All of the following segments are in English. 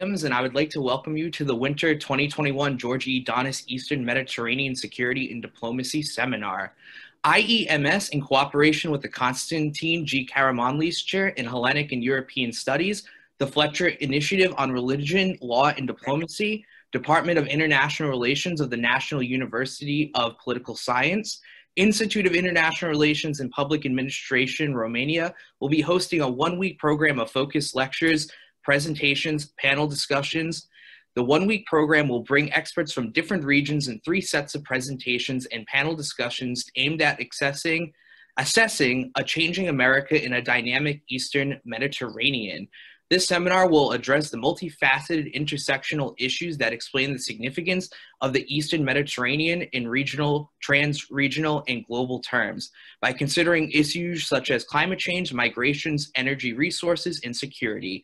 And I would like to welcome you to the Winter 2021 George E. Danis Eastern Mediterranean Security and Diplomacy Seminar. IEMS, in cooperation with the Konstantin G. Karamanlis Chair in Hellenic and European Studies, the Fletcher Initiative on Religion, Law, and Diplomacy, Department of International Relations of the National University of Political Science, Institute of International Relations and Public Administration, Romania, will be hosting a one-week program of focused lectures, presentations, panel discussions. The one-week program will bring experts from different regions in 3 sets of presentations and panel discussions aimed at assessing a changing America in a dynamic Eastern Mediterranean. This seminar will address the multifaceted intersectional issues that explain the significance of the Eastern Mediterranean in regional, trans-regional, and global terms by considering issues such as climate change, migrations, energy resources, and security,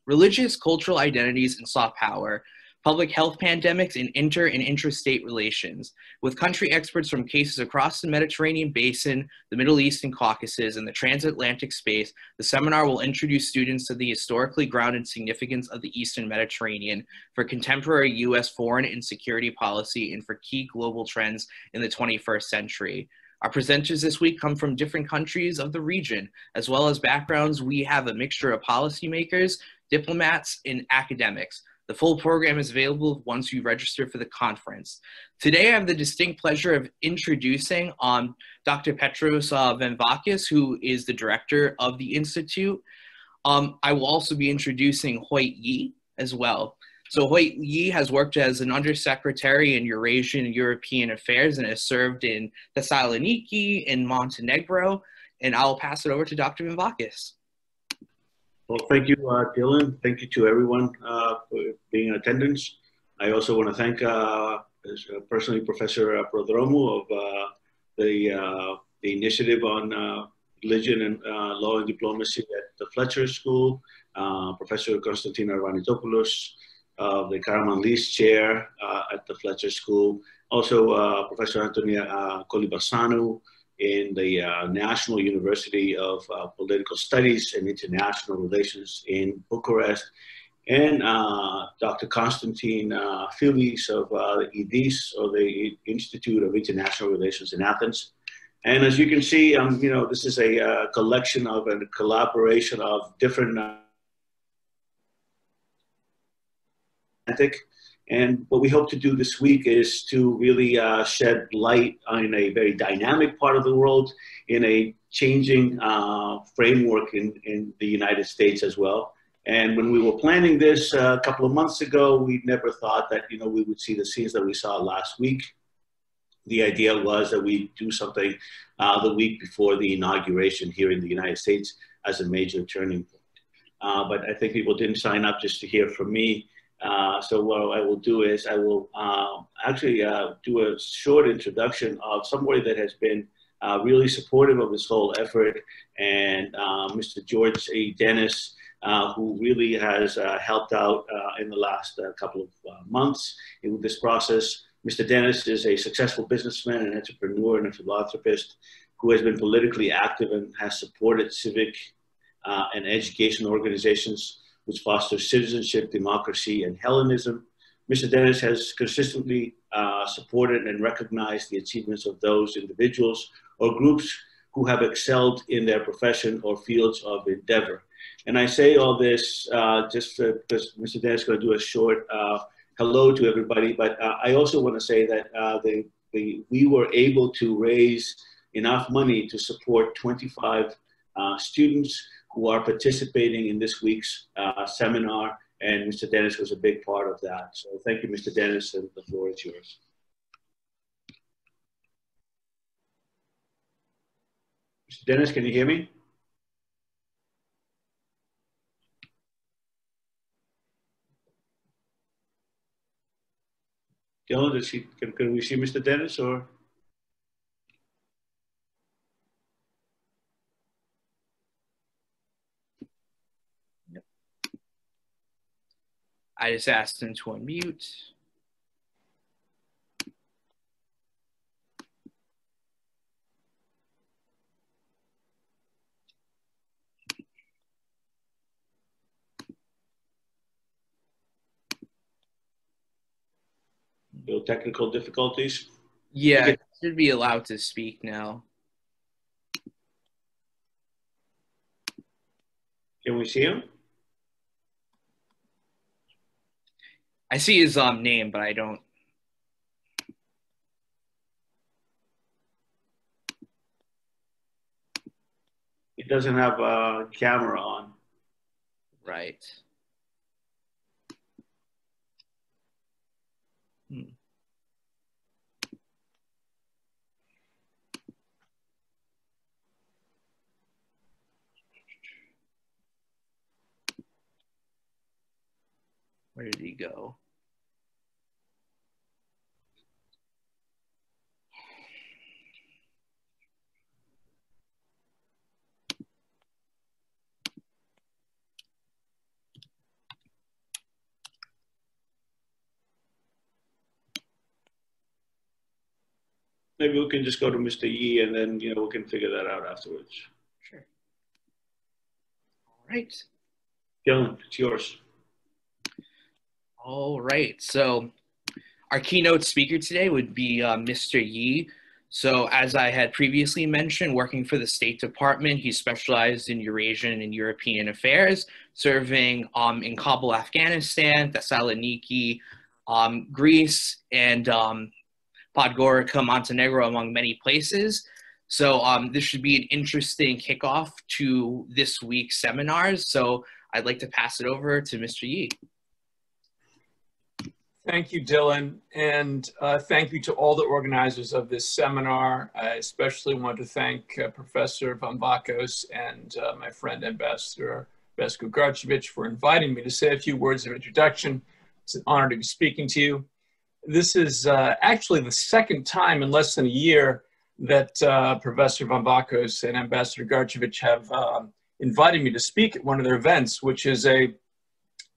religious, cultural identities, and soft power, public health pandemics, and intrastate relations. With country experts from cases across the Mediterranean basin, the Middle East and Caucasus, and the transatlantic space, the seminar will introduce students to the historically grounded significance of the Eastern Mediterranean for contemporary U.S. foreign and security policy and for key global trends in the 21st century. Our presenters this week come from different countries of the region, as well as backgrounds. We have a mixture of policymakers, diplomats, and academics. The full program is available once you register for the conference. Today, I have the distinct pleasure of introducing Dr. Petros Venvakis, who is the director of the Institute. I will also be introducing Hoyt as well. So Hoyt has worked as an undersecretary in Eurasian and European Affairs and has served in Thessaloniki and Montenegro. And I'll pass it over to Dr. Venvakis. Well, thank you, Dylan. Thank you to everyone for being in attendance. I also want to thank personally Professor Prodromou of the initiative on religion and law and diplomacy at the Fletcher School, Professor Konstantinos Arvanitopoulos of the Karamanlis Chair at the Fletcher School, also Professor Antonia Kolibasanou in the National University of Political Studies and International Relations in Bucharest, and Dr. Konstantin Filis of IDIS, or the Institute of International Relations in Athens. And as you can see, this is a collection of and a collaboration of different and what we hope to do this week is to really shed light on a very dynamic part of the world in a changing framework in the United States as well. And when we were planning this a couple of months ago, we never thought that we would see the scenes that we saw last week. The idea was that we do something the week before the inauguration here in the United States as a major turning point. But I think people didn't sign up just to hear from me. So what I will do is I will actually do a short introduction of somebody that has been really supportive of this whole effort, and Mr. George E. Danis, who really has helped out in the last couple of months in this process. Mr. Danis is a successful businessman, an entrepreneur, and a philanthropist who has been politically active and has supported civic and educational organizations which foster citizenship, democracy, and Hellenism. Mr. Danis has consistently supported and recognized the achievements of those individuals or groups who have excelled in their profession or fields of endeavor. And I say all this just because Mr. Danis is going to do a short hello to everybody, but I also want to say that we were able to raise enough money to support 25 students who are participating in this week's seminar, and Mr. Danis was a big part of that. So thank you, Mr. Danis, and the floor is yours. Mr. Danis, can you hear me? Dylan, can we see Mr. Danis, or? I just asked him to unmute. No technical difficulties. Yeah, should be allowed to speak now. Can we see him? I see his name, but I don't. He doesn't have a camera on. Right. Where did he go? Maybe we can just go to Mr. Yi and then, we can figure that out afterwards. Sure. All right. Dylan, it's yours. All right. So our keynote speaker today would be Mr. Yi. So as I had previously mentioned, working for the State Department, he specialized in Eurasian and European affairs, serving in Kabul, Afghanistan, Thessaloniki, Greece, and Podgorica, Montenegro, among many places. So this should be an interesting kickoff to this week's seminars. So I'd like to pass it over to Mr. Yi. Thank you, Dylan, and thank you to all the organizers of this seminar. I especially want to thank Professor Vambakos and my friend Ambassador Vesku Garcevic for inviting me to say a few words of introduction. It's an honor to be speaking to you. This is actually the second time in less than a year that Professor Vambakos and Ambassador Garcevic have invited me to speak at one of their events, which is a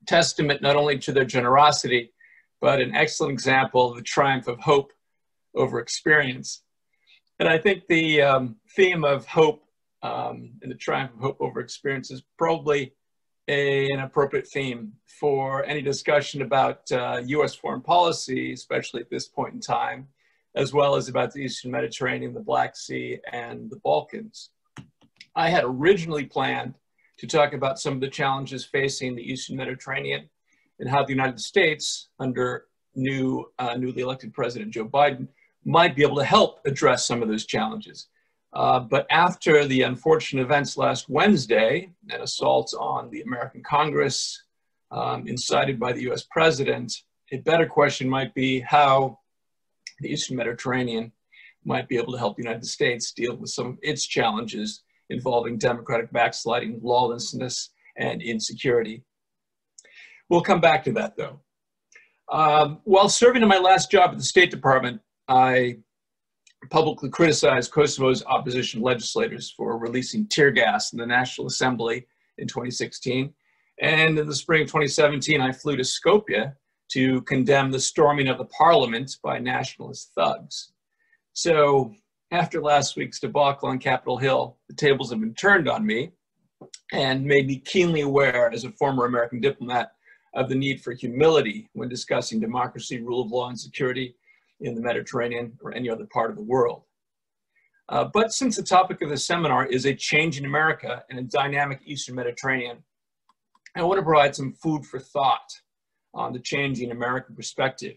testament not only to their generosity, but an excellent example of the triumph of hope over experience. And I think the theme of hope and the triumph of hope over experience is probably an appropriate theme for any discussion about US foreign policy, especially at this point in time, as well as about the Eastern Mediterranean, the Black Sea, and the Balkans. I had originally planned to talk about some of the challenges facing the Eastern Mediterranean and how the United States, under newly elected President Joe Biden, might be able to help address some of those challenges. But after the unfortunate events last Wednesday, an assault on the American Congress incited by the US president, a better question might be how the Eastern Mediterranean might be able to help the United States deal with some of its challenges involving democratic backsliding, lawlessness, and insecurity. We'll come back to that, though. While serving in my last job at the State Department, I publicly criticized Kosovo's opposition legislators for releasing tear gas in the National Assembly in 2016. And in the spring of 2017, I flew to Skopje to condemn the storming of the parliament by nationalist thugs. So after last week's debacle on Capitol Hill, the tables have been turned on me and made me keenly aware as a former American diplomat of the need for humility when discussing democracy, rule of law, and security in the Mediterranean or any other part of the world. But since the topic of this seminar is a change in America and a dynamic Eastern Mediterranean, I want to provide some food for thought on the changing American perspective,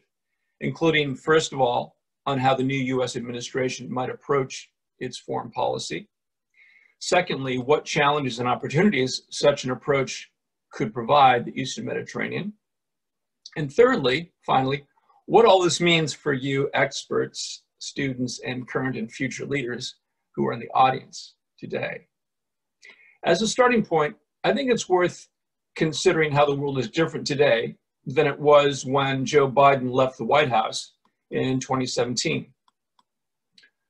including, first of all, on how the new US administration might approach its foreign policy. Secondly, what challenges and opportunities such an approach could provide the Eastern Mediterranean. And thirdly, finally, what all this means for you experts, students, and current and future leaders who are in the audience today. As a starting point, I think it's worth considering how the world is different today than it was when Joe Biden left the White House in 2017.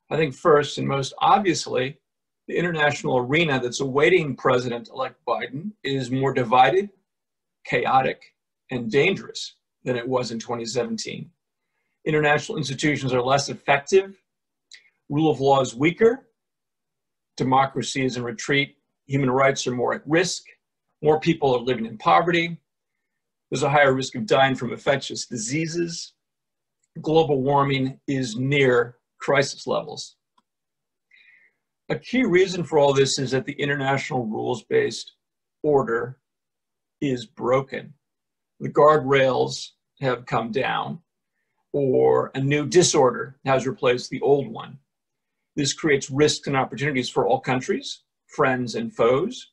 I think first and most obviously, the international arena that's awaiting President-elect Biden is more divided, chaotic, and dangerous than it was in 2017. International institutions are less effective, rule of law is weaker, democracy is in retreat, human rights are more at risk, more people are living in poverty, there's a higher risk of dying from infectious diseases, global warming is near crisis levels. A key reason for all this is that the international rules-based order is broken. The guardrails have come down, or a new disorder has replaced the old one. This creates risks and opportunities for all countries, friends and foes,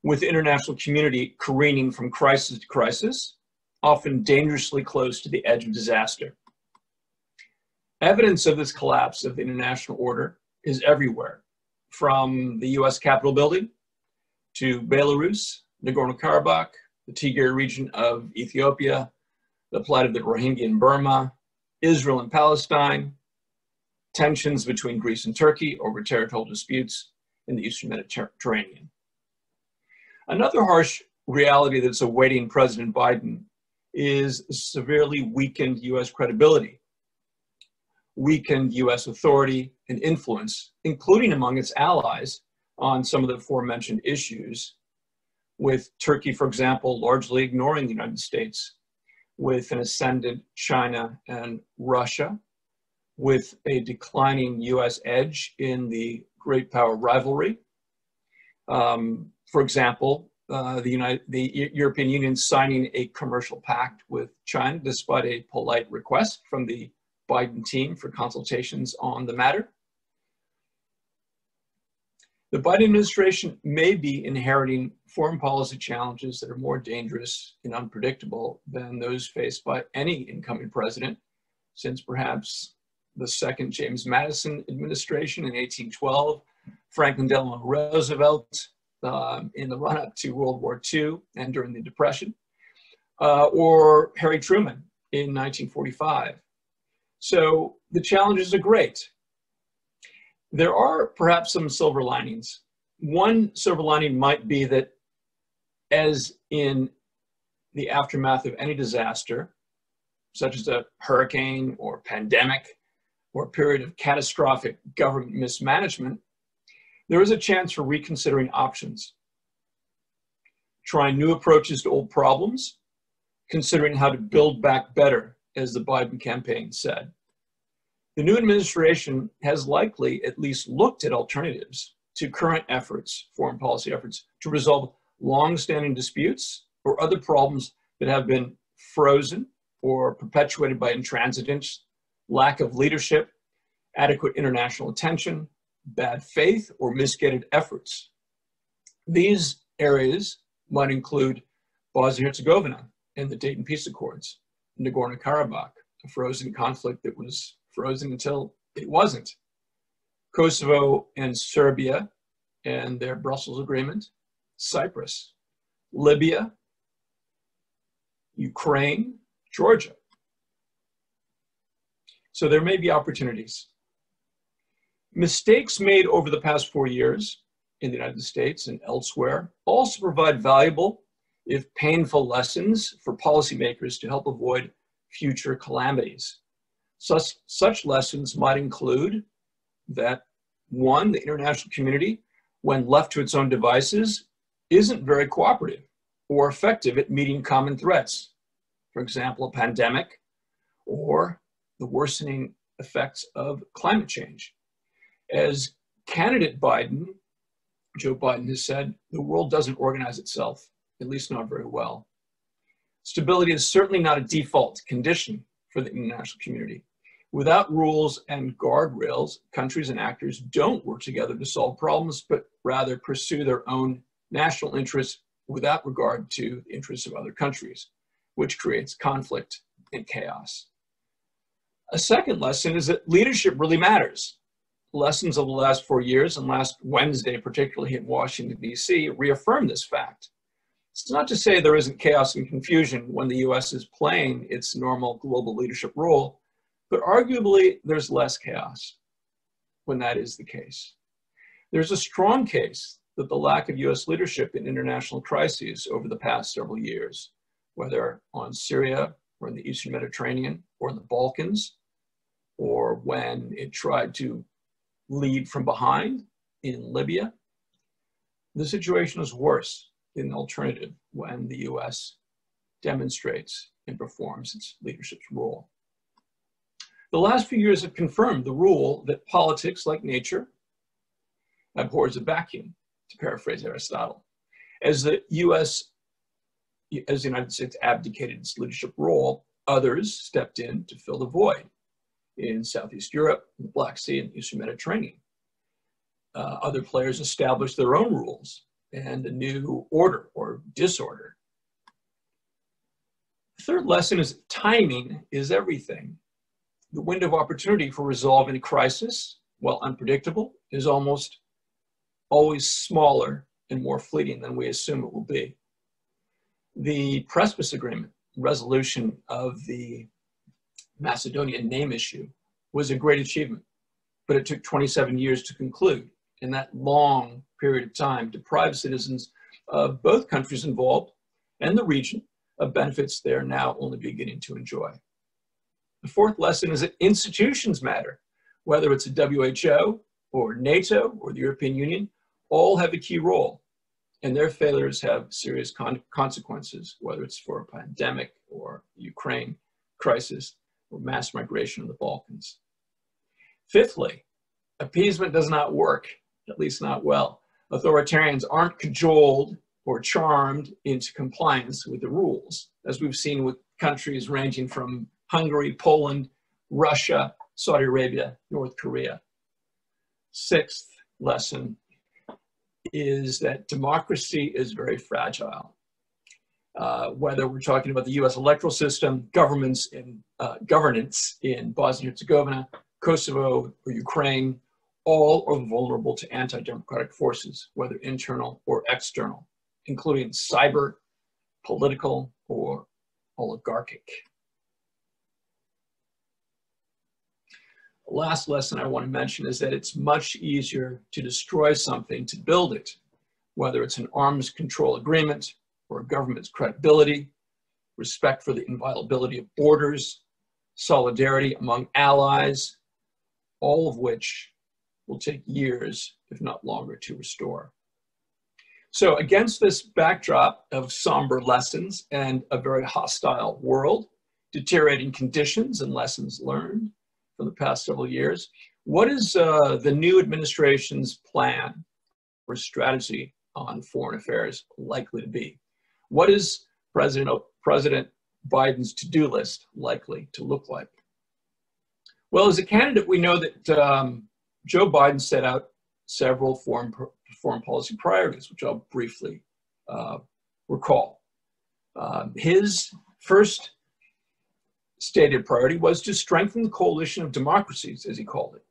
with the international community careening from crisis to crisis, often dangerously close to the edge of disaster. Evidence of this collapse of the international order is everywhere, from the US Capitol building to Belarus, Nagorno-Karabakh, the Tigray region of Ethiopia, the plight of the Rohingya in Burma, Israel and Palestine, tensions between Greece and Turkey over territorial disputes in the Eastern Mediterranean. Another harsh reality that's awaiting President Biden is severely weakened US credibility, weakened US authority and influence, including among its allies on some of the aforementioned issues, with Turkey, for example, largely ignoring the United States, with an ascendant China and Russia, with a declining US edge in the great power rivalry. For example, the European Union signing a commercial pact with China despite a polite request from the Biden team for consultations on the matter. The Biden administration may be inheriting foreign policy challenges that are more dangerous and unpredictable than those faced by any incoming president, since perhaps the second James Madison administration in 1812, Franklin Delano Roosevelt in the run-up to World War II and during the Depression, or Harry Truman in 1945. So the challenges are great. There are perhaps some silver linings. One silver lining might be that, as in the aftermath of any disaster, such as a hurricane or pandemic or a period of catastrophic government mismanagement, there is a chance for reconsidering options, trying new approaches to old problems, considering how to build back better, as the Biden campaign said. The new administration has likely at least looked at alternatives to current efforts, foreign policy efforts, to resolve long-standing disputes or other problems that have been frozen or perpetuated by intransigence, lack of leadership, adequate international attention, bad faith, or misguided efforts. These areas might include Bosnia-Herzegovina and the Dayton Peace Accords, Nagorno-Karabakh, a frozen conflict that was frozen until it wasn't, Kosovo and Serbia and their Brussels Agreement, Cyprus, Libya, Ukraine, Georgia. So there may be opportunities. Mistakes made over the past 4 years in the United States and elsewhere also provide valuable, if painful, lessons for policymakers to help avoid future calamities. Such lessons might include that, one, the international community, when left to its own devices, isn't very cooperative or effective at meeting common threats. For example, a pandemic or the worsening effects of climate change. As candidate Biden, Joe Biden, has said, the world doesn't organize itself, at least not very well. Stability is certainly not a default condition for the international community. Without rules and guardrails, countries and actors don't work together to solve problems, but rather pursue their own national interests without regard to the interests of other countries, which creates conflict and chaos. A second lesson is that leadership really matters. Lessons of the last 4 years, and last Wednesday, particularly in Washington, D.C., reaffirm this fact. It's not to say there isn't chaos and confusion when the U.S. is playing its normal global leadership role, but arguably there's less chaos when that is the case. There's a strong case that the lack of U.S. leadership in international crises over the past several years, whether on Syria or in the Eastern Mediterranean or in the Balkans, or when it tried to lead from behind in Libya, the situation is worse than the alternative when the U.S. demonstrates and performs its leadership role. The last few years have confirmed the rule that politics, like nature, abhors a vacuum, to paraphrase Aristotle. As the United States abdicated its leadership role, others stepped in to fill the void in Southeast Europe, the Black Sea, and the Eastern Mediterranean. Other players established their own rules and a new order or disorder. The third lesson is timing is everything. The window of opportunity for resolving a crisis, while unpredictable, is almost always smaller and more fleeting than we assume it will be. The Precipice Agreement, resolution of the Macedonian name issue, was a great achievement, but it took 27 years to conclude. And that long period of time deprived citizens of both countries involved and the region of benefits they are now only beginning to enjoy. The fourth lesson is that institutions matter. Whether it's a WHO or NATO or the European Union, all have a key role, and their failures have serious consequences, whether it's for a pandemic or Ukraine crisis or mass migration in the Balkans. Fifthly, appeasement does not work, at least not well. Authoritarians aren't cajoled or charmed into compliance with the rules, as we've seen with countries ranging from Hungary, Poland, Russia, Saudi Arabia, North Korea. Sixth lesson is that democracy is very fragile. Whether we're talking about the US electoral system, governance in Bosnia-Herzegovina, Kosovo, or Ukraine, all are vulnerable to anti-democratic forces, whether internal or external, including cyber, political, or oligarchic. The last lesson I want to mention is that it's much easier to destroy something to build it, whether it's an arms control agreement or a government's credibility, respect for the inviolability of borders, solidarity among allies, all of which will take years, if not longer, to restore. So against this backdrop of somber lessons and a very hostile world, deteriorating conditions and lessons learned from the past several years, what is the new administration's plan or strategy on foreign affairs likely to be? What is President Biden's to-do list likely to look like? Well, as a candidate, we know that Joe Biden set out several foreign policy priorities, which I'll briefly recall. His first stated priority was to strengthen the coalition of democracies, as he called it.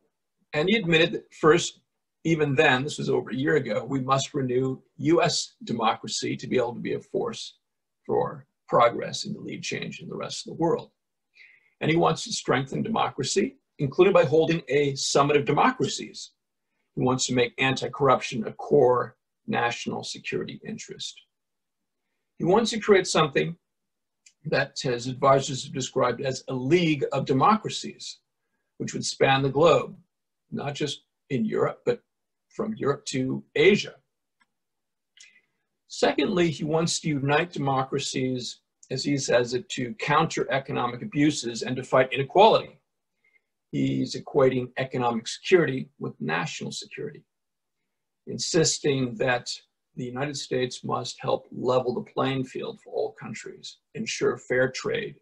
And he admitted that first, even then, this was over a year ago, we must renew US democracy to be able to be a force for progress and to lead change in the rest of the world. And he wants to strengthen democracy, including by holding a summit of democracies. He wants to make anti-corruption a core national security interest. He wants to create something that his advisors have described as a league of democracies, which would span the globe, not just in Europe, but from Europe to Asia. Secondly, he wants to unite democracies, as he says it, to counter economic abuses and to fight inequality. He's equating economic security with national security, insisting that the United States must help level the playing field for all countries, ensure fair trade,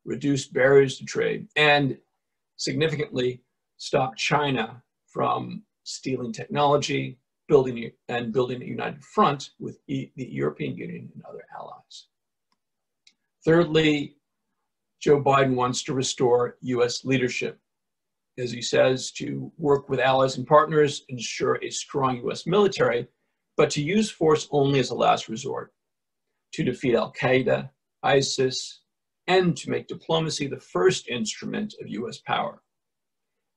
reduce barriers to trade, and significantly stop China from stealing technology, building a united front with the European Union and other allies. Thirdly, Joe Biden wants to restore US leadership, as he says, to work with allies and partners, ensure a strong US military, but to use force only as a last resort, to defeat Al-Qaeda, ISIS, and to make diplomacy the first instrument of US power,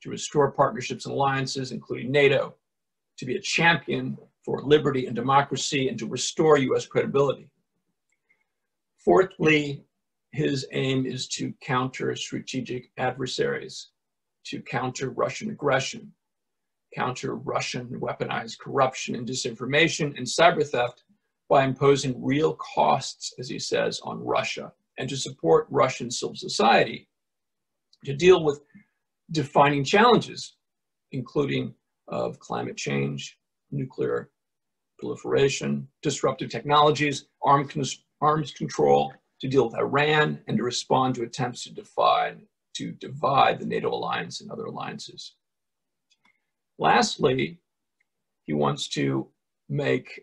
to restore partnerships and alliances, including NATO, to be a champion for liberty and democracy, and to restore US credibility. Fourthly, his aim is to counter strategic adversaries, to counter Russian aggression, counter Russian weaponized corruption and disinformation and cyber theft by imposing real costs, as he says, on Russia, and to support Russian civil society to deal with defining challenges, including of climate change, nuclear proliferation, disruptive technologies, arms control, to deal with Iran, and to respond to attempts to divide the NATO alliance and other alliances. Lastly, he wants to make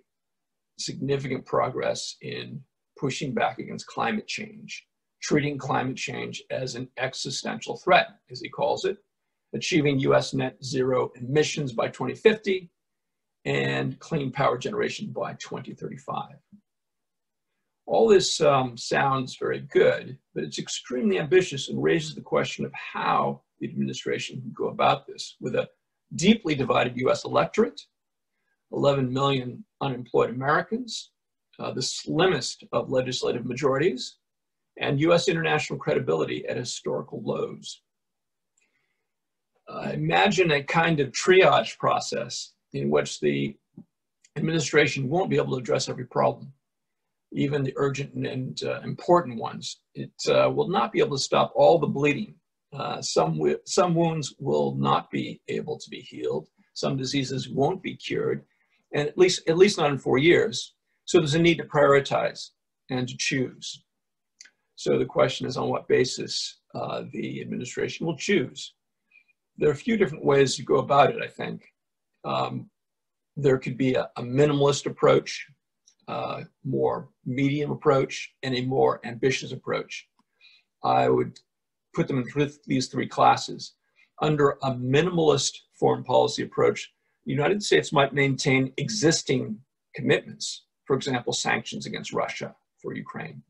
significant progress in pushing back against climate change, treating climate change as an existential threat, as he calls it, achieving US net zero emissions by 2050, and clean power generation by 2035. All this sounds very good, but it's extremely ambitious and raises the question of how the administration can go about this with a deeply divided US electorate, 11 million unemployed Americans, the slimmest of legislative majorities, and US international credibility at historical lows. Imagine a kind of triage process in which the administration won't be able to address every problem, even the urgent and important ones. It will not be able to stop all the bleeding. Some wounds will not be able to be healed. Some diseases won't be cured, and at least not in 4 years. So there's a need to prioritize and to choose. So the question is on what basis the administration will choose. There are a few different ways to go about it, I think. There could be a minimalist approach, more medium approach, and a more ambitious approach. I would put them in these three classes. Under a minimalist foreign policy approach, the United States might maintain existing commitments, for example, sanctions against Russia for Ukraine,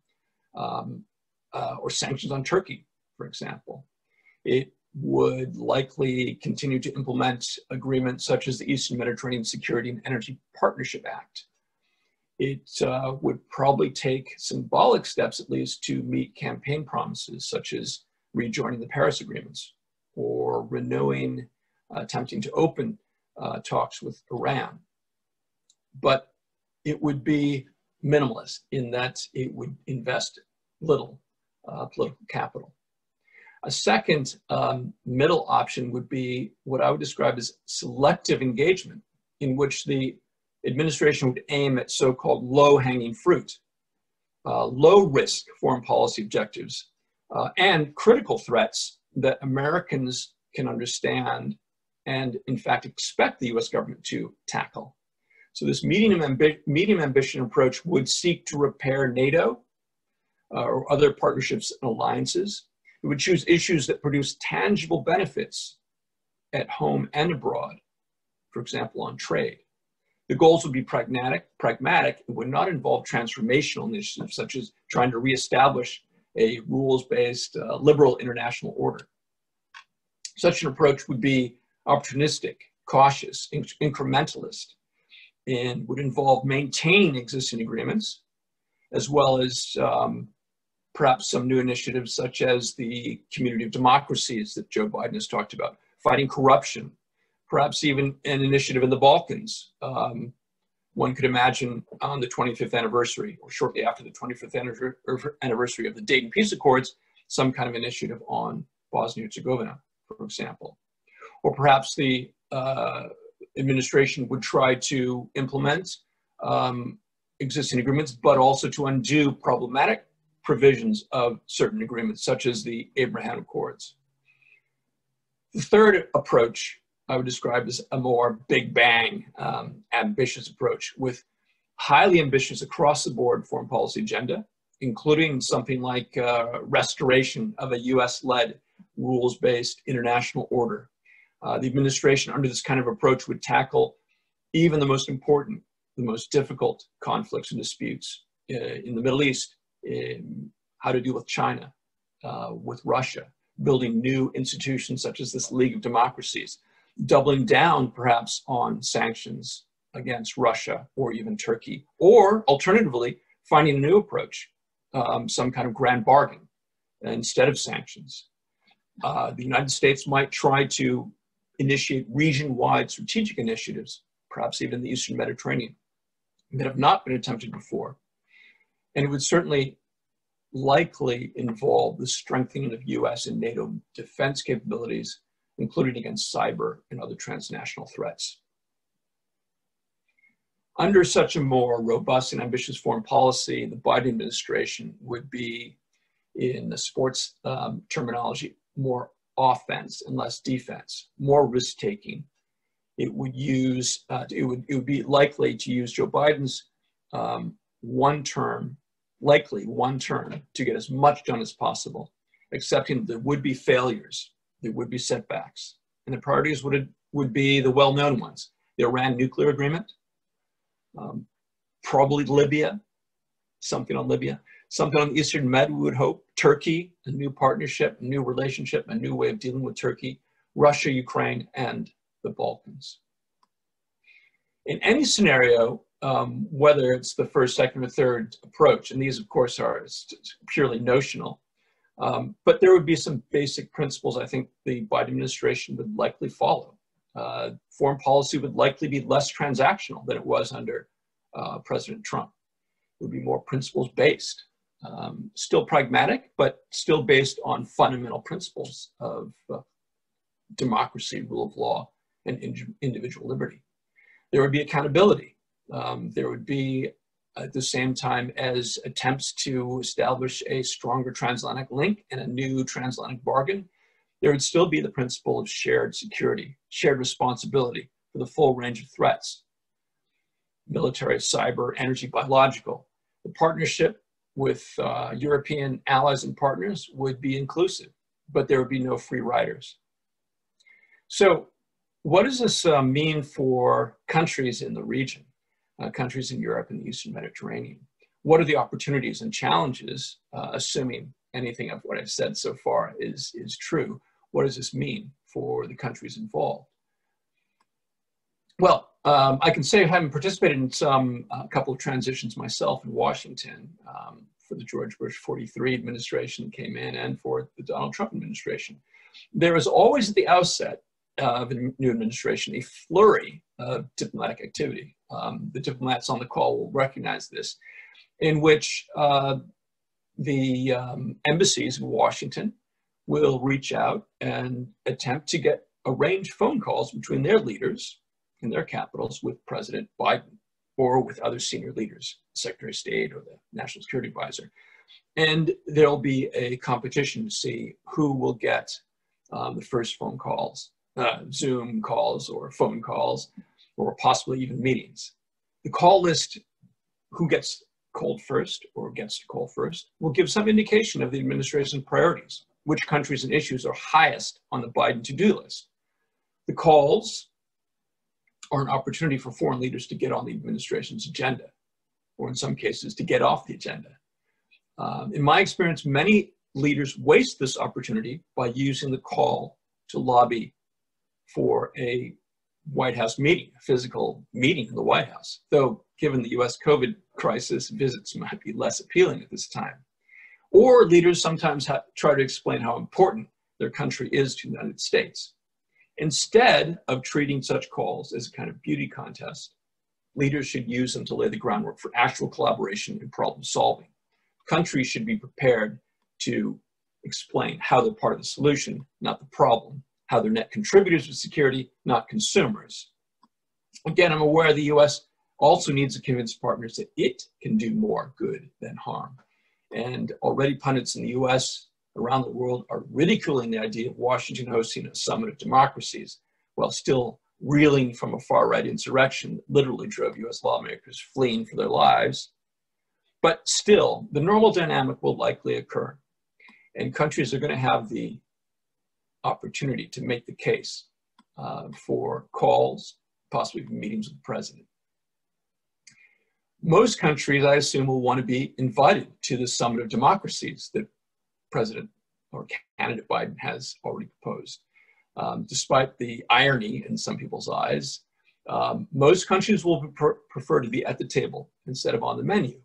or sanctions on Turkey, for example. It would likely continue to implement agreements such as the Eastern Mediterranean Security and Energy Partnership Act. It would probably take symbolic steps, at least, to meet campaign promises, such as rejoining the Paris agreements or renewing, attempting to open talks with Iran. But it would be minimalist in that it would invest little political capital. A second middle option would be what I would describe as selective engagement, in which the administration would aim at so-called low-hanging fruit, low-risk foreign policy objectives, and critical threats that Americans can understand and, in fact, expect the US government to tackle. So this medium ambition approach would seek to repair NATO or other partnerships and alliances. It would choose issues that produce tangible benefits at home and abroad, for example, on trade. The goals would be pragmatic. It would not involve transformational initiatives, such as trying to reestablish a rules-based liberal international order. Such an approach would be opportunistic, cautious, incrementalist, and would involve maintaining existing agreements, as well as perhaps some new initiatives such as the Community of Democracies that Joe Biden has talked about, fighting corruption, perhaps even an initiative in the Balkans. One could imagine on the 25th anniversary or shortly after the 25th anniversary of the Dayton Peace Accords, some kind of initiative on Bosnia-Herzegovina, for example. Or perhaps the administration would try to implement existing agreements, but also to undo problematic provisions of certain agreements, such as the Abraham Accords. The third approach I would describe as a more big bang, ambitious approach with highly ambitious across the board foreign policy agenda, including something like restoration of a US-led rules-based international order. The administration under this kind of approach would tackle even the most important, the most difficult conflicts and disputes in the Middle East, how to deal with China, with Russia, building new institutions such as this League of Democracies, doubling down perhaps on sanctions against Russia or even Turkey, or alternatively, finding a new approach, some kind of grand bargain instead of sanctions. The United States might try to initiate region-wide strategic initiatives, perhaps even the Eastern Mediterranean, that have not been attempted before. And it would certainly likely involve the strengthening of US and NATO defense capabilities, including against cyber and other transnational threats. Under such a more robust and ambitious foreign policy, the Biden administration would be, in the sports terminology, more offense and less defense, more risk-taking. It would use, it would be likely to use Joe Biden's likely one term to get as much done as possible, accepting that there would be failures, there would be setbacks, and the priorities would be the well-known ones: the Iran nuclear agreement, probably Libya, something on Libya, something on the Eastern Med, we would hope, Turkey, a new partnership, a new relationship, a new way of dealing with Turkey, Russia, Ukraine, and the Balkans. In any scenario, whether it's the first, second, or third approach, and these, of course, are purely notional, but there would be some basic principles I think the Biden administration would likely follow. Foreign policy would likely be less transactional than it was under President Trump. It would be more principles-based, still pragmatic, but still based on fundamental principles of democracy, rule of law, and individual liberty. There would be accountability. There would be, at the same time, as attempts to establish a stronger transatlantic link and a new transatlantic bargain, there would still be the principle of shared security, shared responsibility for the full range of threats: military, cyber, energy, biological. The partnership with European allies and partners would be inclusive, but there would be no free riders. So what does this mean for countries in the region, countries in Europe and the Eastern Mediterranean? What are the opportunities and challenges, assuming anything of what I've said so far is true? What does this mean for the countries involved? Well, I can say, having participated in a couple of transitions myself in Washington, for the George Bush 43 administration that came in and for the Donald Trump administration, there is always at the outset of a new administration a flurry of diplomatic activity. The diplomats on the call will recognize this, in which the embassies in Washington will reach out and attempt to arrange phone calls between their leaders in their capitals with President Biden or with other senior leaders, Secretary of State or the National Security Advisor. And there'll be a competition to see who will get the first phone calls, Zoom calls or phone calls, or possibly even meetings. The call list, who gets called first or gets to call first, will give some indication of the administration's priorities, which countries and issues are highest on the Biden to-do list. The calls are an opportunity for foreign leaders to get on the administration's agenda, or in some cases to get off the agenda. In my experience, many leaders waste this opportunity by using the call to lobby for a White House meeting, a physical meeting in the White House, though given the US COVID crisis, visits might be less appealing at this time. Or leaders sometimes try to explain how important their country is to the United States. Instead of treating such calls as a kind of beauty contest, leaders should use them to lay the groundwork for actual collaboration and problem solving. Countries should be prepared to explain how they're part of the solution, not the problem, how they're net contributors to security, not consumers. Again, I'm aware the US also needs to convince partners that it can do more good than harm. And already pundits in the US, around the world, are ridiculing the idea of Washington hosting a summit of democracies while still reeling from a far-right insurrection that literally drove US lawmakers fleeing for their lives. But still, the normal dynamic will likely occur, and countries are going to have the opportunity to make the case for calls, possibly even meetings with the president. Most countries, I assume, will want to be invited to the summit of democracies that President or candidate Biden has already proposed. Despite the irony in some people's eyes, most countries will prefer to be at the table instead of on the menu.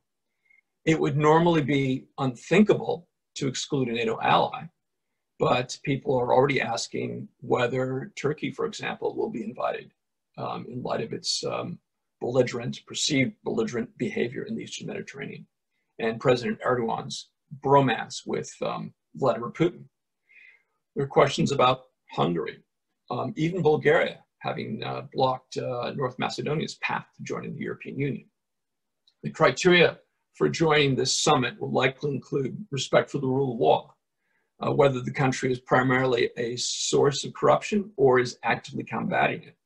It would normally be unthinkable to exclude a NATO ally, but people are already asking whether Turkey, for example, will be invited in light of its perceived belligerent behavior in the Eastern Mediterranean and President Erdogan's bromance with Vladimir Putin. There are questions about Hungary, even Bulgaria having blocked North Macedonia's path to joining the European Union. The criteria for joining this summit will likely include respect for the rule of law, whether the country is primarily a source of corruption or is actively combating it,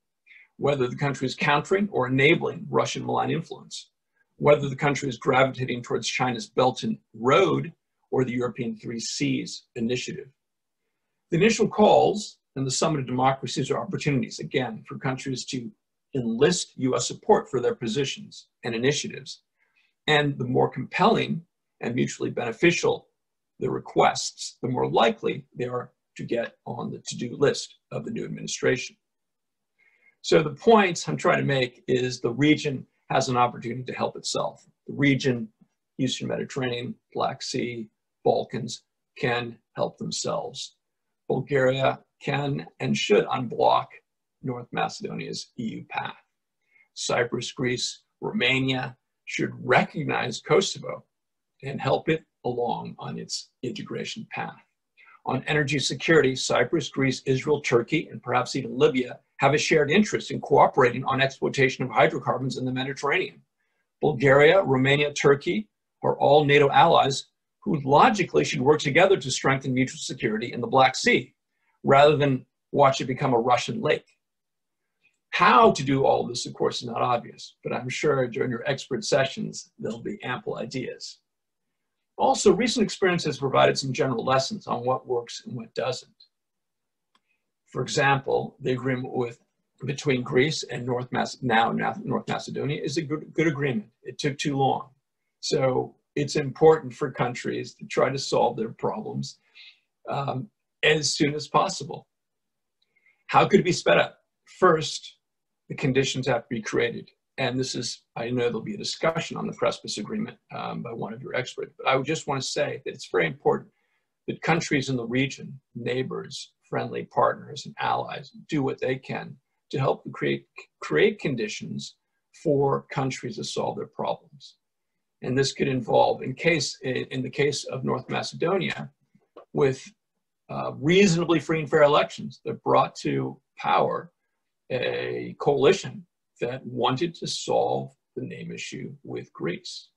whether the country is countering or enabling Russian malign influence, whether the country is gravitating towards China's Belt and Road or the European Three Seas initiative. The initial calls and the Summit of Democracies are opportunities, again, for countries to enlist US support for their positions and initiatives. And the more compelling and mutually beneficial the requests, the more likely they are to get on the to-do list of the new administration. So the point I'm trying to make is the region has an opportunity to help itself. The region, Eastern Mediterranean, Black Sea, Balkans, can help themselves. Bulgaria can and should unblock North Macedonia's EU path. Cyprus, Greece, Romania should recognize Kosovo and help it along on its integration path. On energy security, Cyprus, Greece, Israel, Turkey, and perhaps even Libya have a shared interest in cooperating on exploitation of hydrocarbons in the Mediterranean. Bulgaria, Romania, Turkey are all NATO allies who logically should work together to strengthen mutual security in the Black Sea, rather than watch it become a Russian lake. How to do all this, of course, is not obvious, but I'm sure during your expert sessions, there'll be ample ideas. Also, recent experience has provided some general lessons on what works and what doesn't. For example, the agreement between Greece and North Macedonia is a good agreement. It took too long. So it's important for countries to try to solve their problems as soon as possible. How could it be sped up? First, the conditions have to be created. And this is, I know there'll be a discussion on the Precipice Agreement by one of your experts, but I would just want to say that it's very important that countries in the region, neighbors, friendly partners, and allies do what they can to help create conditions for countries to solve their problems. And this could involve, in the case of North Macedonia, with reasonably free and fair elections that brought to power a coalition that wanted to solve the name issue with Greece.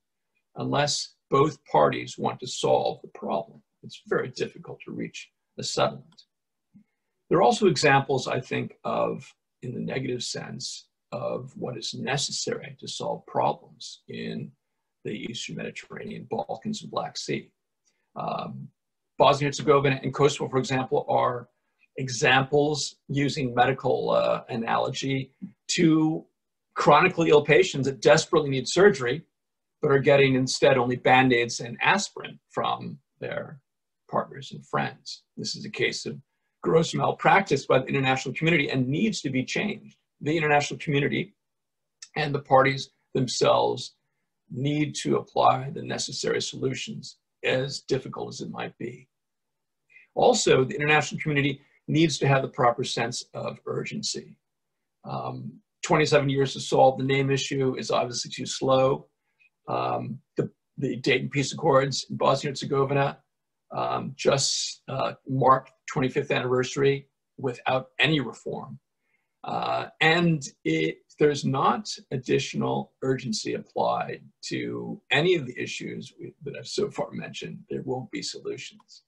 Unless both parties want to solve the problem, it's very difficult to reach a settlement. There are also examples, I think, of, in the negative sense, of what is necessary to solve problems in the Eastern Mediterranean, Balkans, and Black Sea. Bosnia-Herzegovina and Kosovo, for example, are examples using medical analogy to chronically ill patients that desperately need surgery, but are getting instead only Band-Aids and aspirin from their partners and friends. This is a case of gross malpractice by the international community and needs to be changed. The international community and the parties themselves need to apply the necessary solutions, as difficult as it might be. Also, the international community needs to have the proper sense of urgency. 27 years to solve the name issue is obviously too slow. The Dayton Peace Accords in Bosnia-Herzegovina just marked 25th anniversary without any reform. And there's not additional urgency applied to any of the issues that I've so far mentioned, there won't be solutions.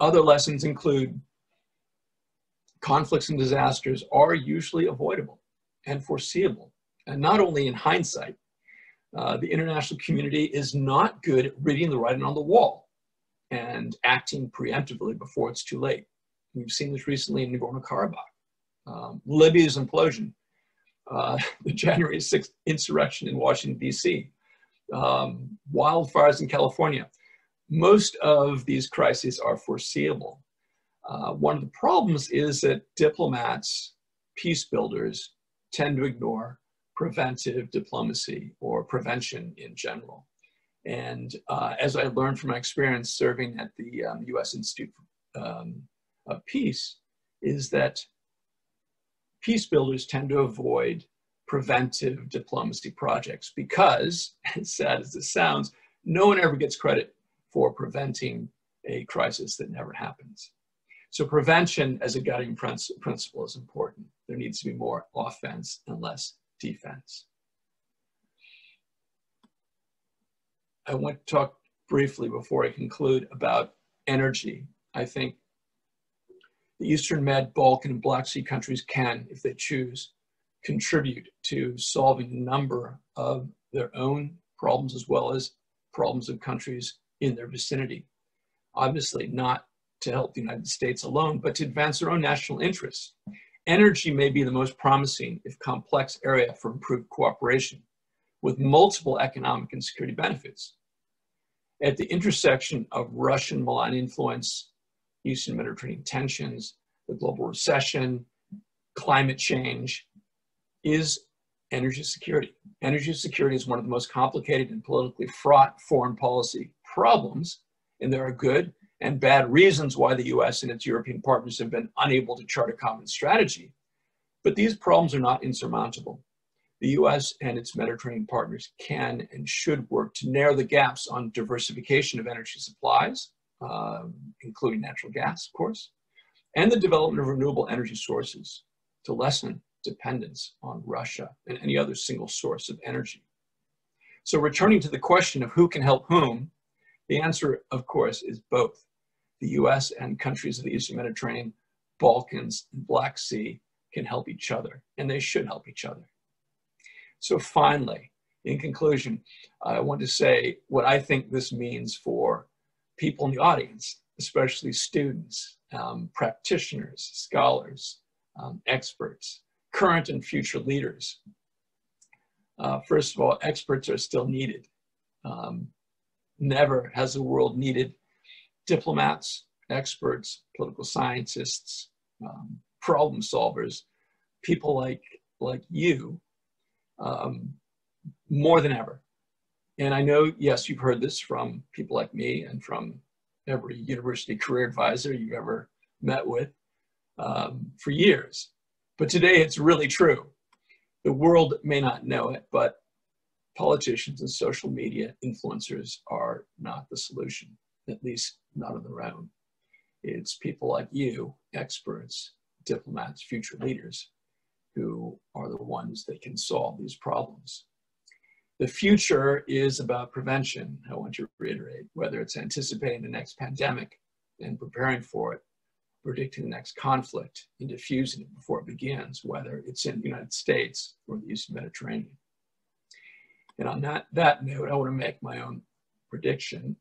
Other lessons include conflicts and disasters are usually avoidable and foreseeable, and not only in hindsight. The international community is not good at reading the writing on the wall and acting preemptively before it's too late. We've seen this recently in Nagorno-Karabakh, Libya's implosion, the January 6th insurrection in Washington, D.C., wildfires in California. Most of these crises are foreseeable. One of the problems is that diplomats, peace builders, tend to ignore preventive diplomacy or prevention in general. And as I learned from my experience serving at the U.S. Institute of Peace, is that peace builders tend to avoid preventive diplomacy projects because, as sad as this sounds, no one ever gets credit for preventing a crisis that never happens. So prevention as a guiding principle is important. There needs to be more offense and less defense. I want to talk briefly before I conclude about energy. I think the Eastern Med, Balkan, and Black Sea countries can, if they choose, contribute to solving a number of their own problems as well as problems of countries in their vicinity. Obviously not to help the United States alone, but to advance their own national interests. Energy may be the most promising, if complex, area for improved cooperation, with multiple economic and security benefits. At the intersection of Russian malign influence, Eastern Mediterranean tensions, the global recession, climate change, is energy security. Energy security is one of the most complicated and politically fraught foreign policy problems, and there are good and bad reasons why the US and its European partners have been unable to chart a common strategy. But these problems are not insurmountable. The US and its Mediterranean partners can and should work to narrow the gaps on diversification of energy supplies, including natural gas, of course, and the development of renewable energy sources to lessen dependence on Russia and any other single source of energy. So returning to the question of who can help whom, the answer, of course, is both. The US and countries of the Eastern Mediterranean, Balkans, and Black Sea can help each other, and they should help each other. So finally, in conclusion, I want to say what I think this means for people in the audience, especially students, practitioners, scholars, experts, current and future leaders. First of all, experts are still needed. Never has the world needed diplomats, experts, political scientists, problem solvers, people like you, more than ever. And I know, yes, you've heard this from people like me and from every university career advisor you've ever met with for years. But today it's really true. The world may not know it, but politicians and social media influencers are not the solution, at least not on their own. It's people like you, experts, diplomats, future leaders, who are the ones that can solve these problems. The future is about prevention, I want to reiterate, whether it's anticipating the next pandemic and preparing for it, predicting the next conflict and diffusing it before it begins, whether it's in the United States or the Eastern Mediterranean. And on that note, I want to make my own prediction.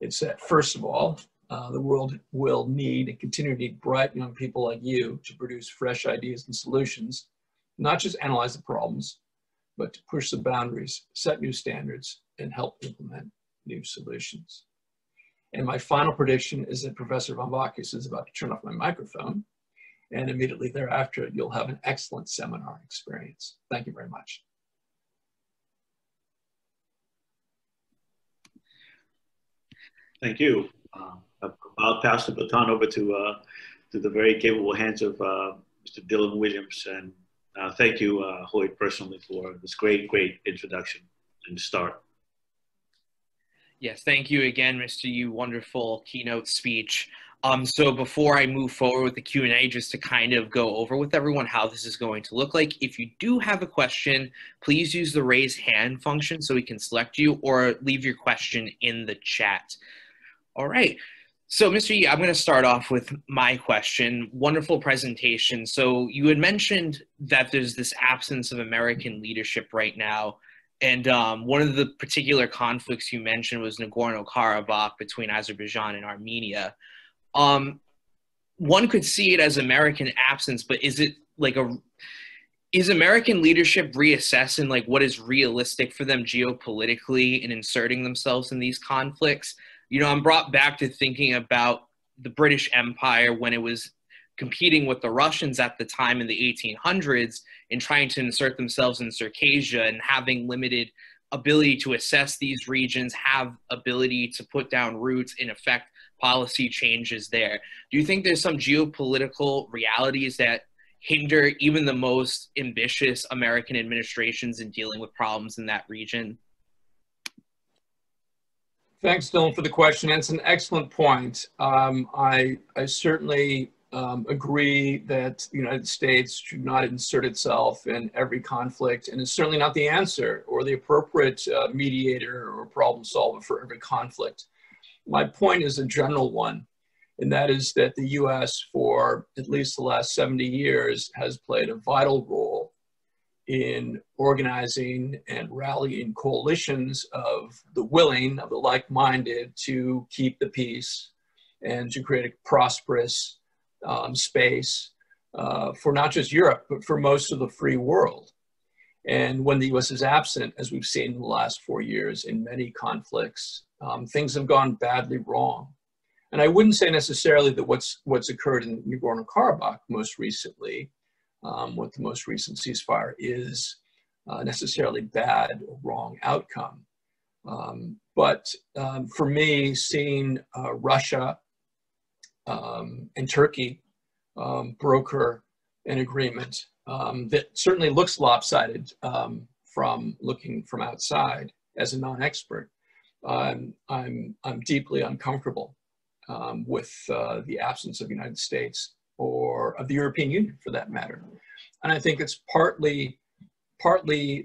It's that, first of all, the world will need and continue to need bright young people like you to produce fresh ideas and solutions, not just analyze the problems, but to push the boundaries, set new standards, and help implement new solutions. And my final prediction is that Professor Van Bakis is about to turn off my microphone, and immediately thereafter, you'll have an excellent seminar experience. Thank you very much. Thank you. I'll pass the baton over to the very capable hands of Mr. Dylan Williams. And thank you, Hoyt, personally, for this great introduction and start. Yes, thank you again, Mr. Yu. Wonderful keynote speech. So before I move forward with the Q&A, just to kind of go over with everyone how this is going to look like, if you do have a question, please use the raise hand function so we can select you, or leave your question in the chat. All right. So, Mr. Yi, I'm going to start off with my question. Wonderful presentation. So you had mentioned that there's this absence of American leadership right now. And one of the particular conflicts you mentioned was Nagorno-Karabakh between Azerbaijan and Armenia. One could see it as American absence, but is it like is American leadership reassessing like what is realistic for them geopolitically in inserting themselves in these conflicts? You know, I'm brought back to thinking about the British Empire when it was competing with the Russians at the time in the 1800s and trying to insert themselves in Circassia and having limited ability to assess these regions, have ability to put down roots and affect policy changes there. Do you think there's some geopolitical realities that hinder even the most ambitious American administrations in dealing with problems in that region? Thanks, Dylan, for the question. It's an excellent point. I certainly agree that the United States should not insert itself in every conflict, and it's certainly not the answer or the appropriate mediator or problem solver for every conflict. My point is a general one, and that is that the US, for at least the last 70 years, has played a vital role in organizing and rallying coalitions of the willing, of the like-minded, to keep the peace and to create a prosperous space for not just Europe, but for most of the free world. And when the US is absent, as we've seen in the last 4 years in many conflicts, things have gone badly wrong. And I wouldn't say necessarily that what's occurred in Nagorno-Karabakh most recently, what the most recent ceasefire is, necessarily bad or wrong outcome. But for me, seeing Russia and Turkey broker an agreement that certainly looks lopsided from looking from outside as a non-expert, I'm deeply uncomfortable with the absence of the United States or of the European Union, for that matter. And I think it's partly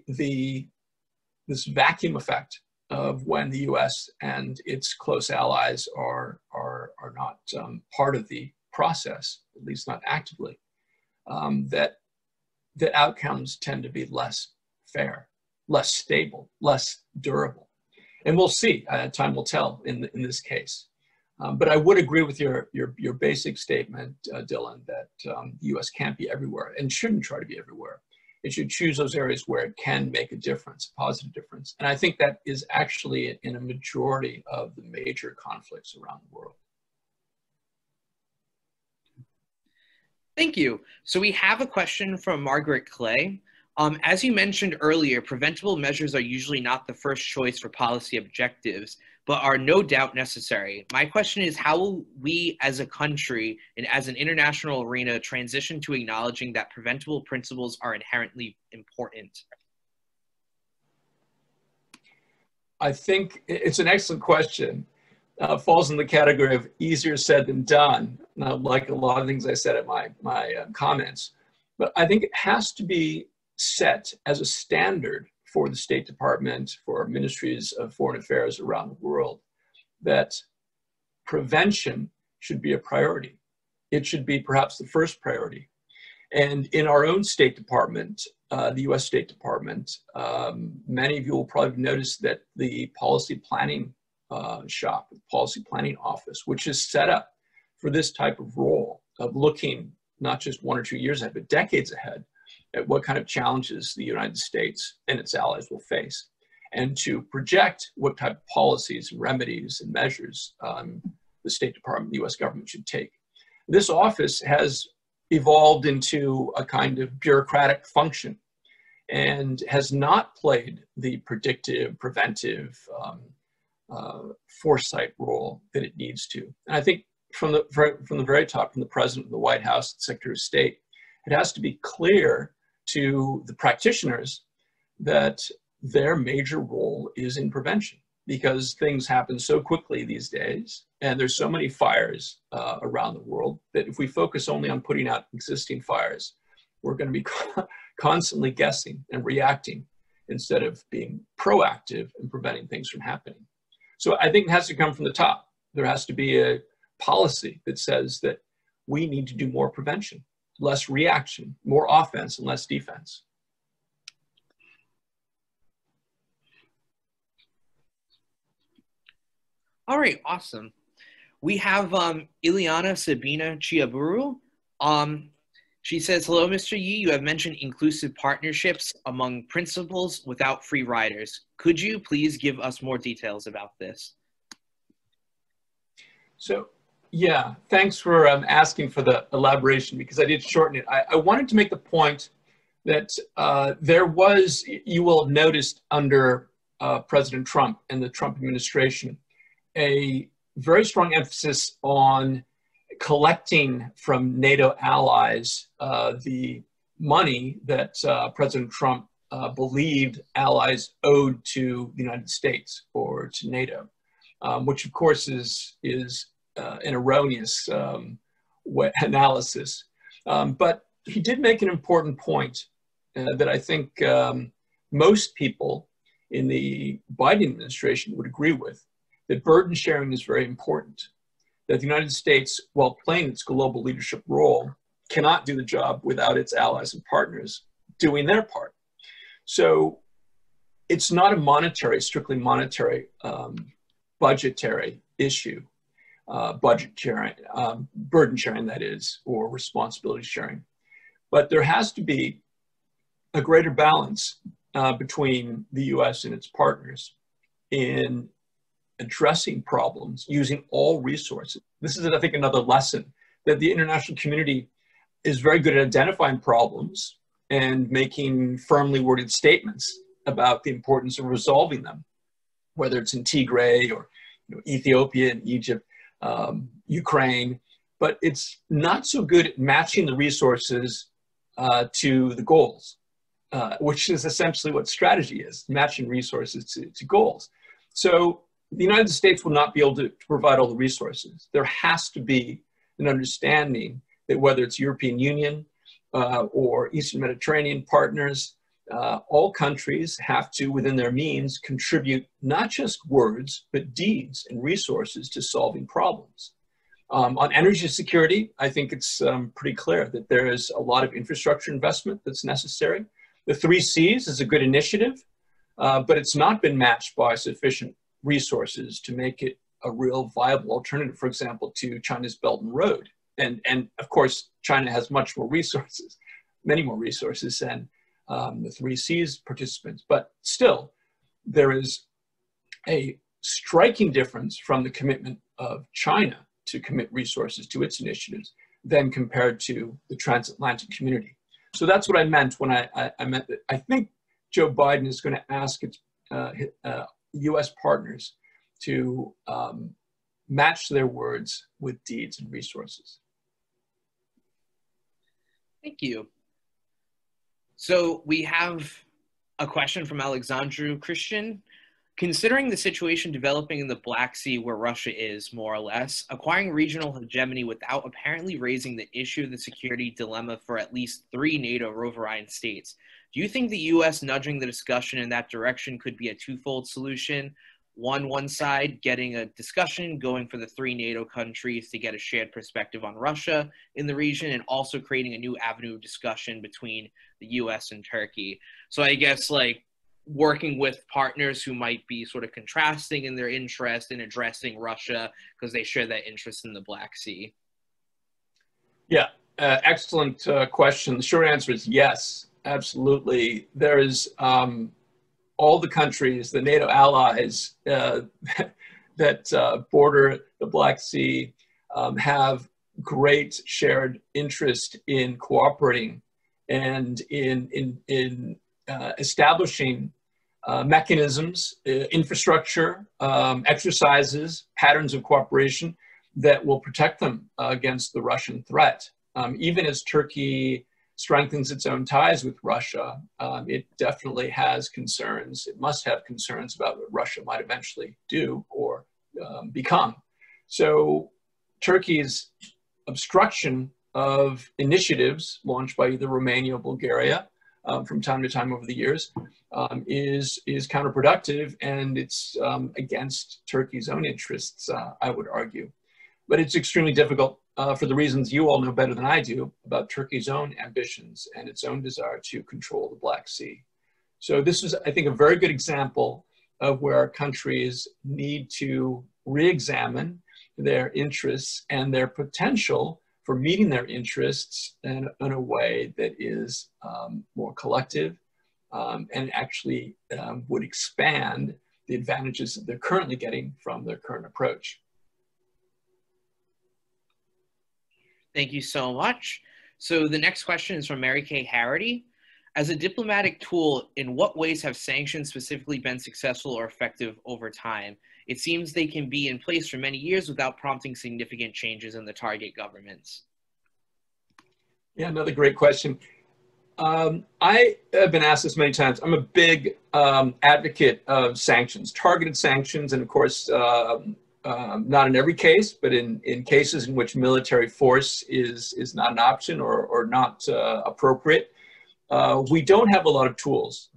this vacuum effect of when the US and its close allies are not part of the process, at least not actively, that outcomes tend to be less fair, less stable, less durable. And we'll see, time will tell in this case. But I would agree with your basic statement, Dylan, that the US can't be everywhere and shouldn't try to be everywhere. It should choose those areas where it can make a difference, a positive difference. And I think that is actually in a majority of the major conflicts around the world. Thank you. So we have a question from Margaret Clay. As you mentioned earlier, preventable measures are usually not the first choice for policy objectives, but are no doubt necessary. My question is, how will we as a country and as an international arena transition to acknowledging that preventable principles are inherently important? I think it's an excellent question. Falls in the category of easier said than done, like a lot of things I said at my comments. But I think it has to be set as a standard for the State Department, for ministries of foreign affairs around the world, that prevention should be a priority. It should be perhaps the first priority. And in our own State Department, the US State Department, many of you will probably notice that the policy planning shop, the policy planning office, which is set up for this type of role of looking not just 1 or 2 years ahead, but decades ahead, at what kind of challenges the United States and its allies will face, and to project what type of policies, remedies, and measures the State Department, the US government should take. This office has evolved into a kind of bureaucratic function and has not played the predictive, preventive, foresight role that it needs to. And I think from the very top, from the President of the White House, the Secretary of State, it has to be clear to the practitioners that their major role is in prevention, because things happen so quickly these days and there's so many fires around the world that if we focus only on putting out existing fires, we're going to be constantly guessing and reacting instead of being proactive and preventing things from happening. So I think it has to come from the top. There has to be a policy that says that we need to do more prevention, less reaction, more offense and less defense. All right, awesome. We have Ileana Sabina Chiaburu. She says, hello, Mr. Yi. You have mentioned inclusive partnerships among principals without free riders. Could you please give us more details about this? So, yeah, thanks for asking for the elaboration, because I did shorten it. I wanted to make the point that there was, you will have noticed under President Trump and the Trump administration, a very strong emphasis on collecting from NATO allies the money that President Trump believed allies owed to the United States or to NATO. which of course is an erroneous analysis. But he did make an important point that I think most people in the Biden administration would agree with, that burden sharing is very important, that the United States, while playing its global leadership role, cannot do the job without its allies and partners doing their part. So it's not a monetary, strictly monetary, budgetary issue, budget sharing, burden sharing, that is, or responsibility sharing. But there has to be a greater balance between the US and its partners in addressing problems using all resources. This is, I think, another lesson, that the international community is very good at identifying problems and making firmly worded statements about the importance of resolving them, whether it's in Tigray or Ethiopia and Egypt, Ukraine, but it's not so good at matching the resources to the goals, which is essentially what strategy is, matching resources to goals. So the United States will not be able to provide all the resources. There has to be an understanding that whether it's European Union or Eastern Mediterranean partners, all countries have to, within their means, contribute not just words, but deeds and resources to solving problems. On energy security, I think it's pretty clear that there is a lot of infrastructure investment that's necessary. The 3 Cs is a good initiative, but it's not been matched by sufficient resources to make it a real viable alternative, for example, to China's Belt and Road. And of course, China has much more resources, many more resources than the 3 Cs participants. But still, there is a striking difference from the commitment of China to commit resources to its initiatives than compared to the transatlantic community. So that's what I meant when I meant that I think Joe Biden is going to ask its US partners to match their words with deeds and resources. Thank you. So we have a question from Alexandru Christian. Considering the situation developing in the Black Sea, where Russia is, more or less, acquiring regional hegemony without apparently raising the issue of the security dilemma for at least 3 NATO Roverian states, do you think the U.S. nudging the discussion in that direction could be a twofold solution? One side getting a discussion going for the 3 NATO countries to get a shared perspective on Russia in the region, and also creating a new avenue of discussion between the US and Turkey. So I guess like working with partners who might be sort of contrasting in their interest in addressing Russia because they share that interest in the Black Sea. Yeah, excellent question. The short answer is yes, absolutely. There is all the countries, the NATO allies that border the Black Sea have great shared interest in cooperating and in establishing mechanisms, infrastructure, exercises, patterns of cooperation that will protect them against the Russian threat. Even as Turkey strengthens its own ties with Russia, it definitely has concerns. It must have concerns about what Russia might eventually do or become. So Turkey's obstruction of initiatives launched by either Romania or Bulgaria from time to time over the years is counterproductive, and it's against Turkey's own interests, I would argue. But it's extremely difficult for the reasons you all know better than I do about Turkey's own ambitions and its own desire to control the Black Sea. So this is, I think, a very good example of where countries need to re-examine their interests and their potential for meeting their interests in a way that is more collective and actually would expand the advantages that they're currently getting from their current approach. Thank you so much. So the next question is from Mary Kay Harity. As a diplomatic tool, in what ways have sanctions specifically been successful or effective over time? It seems they can be in place for many years without prompting significant changes in the target governments. Yeah, another great question. I have been asked this many times. I'm a big advocate of sanctions, targeted sanctions, and of course, not in every case, but in cases in which military force is not an option or not appropriate. We don't have a lot of tools.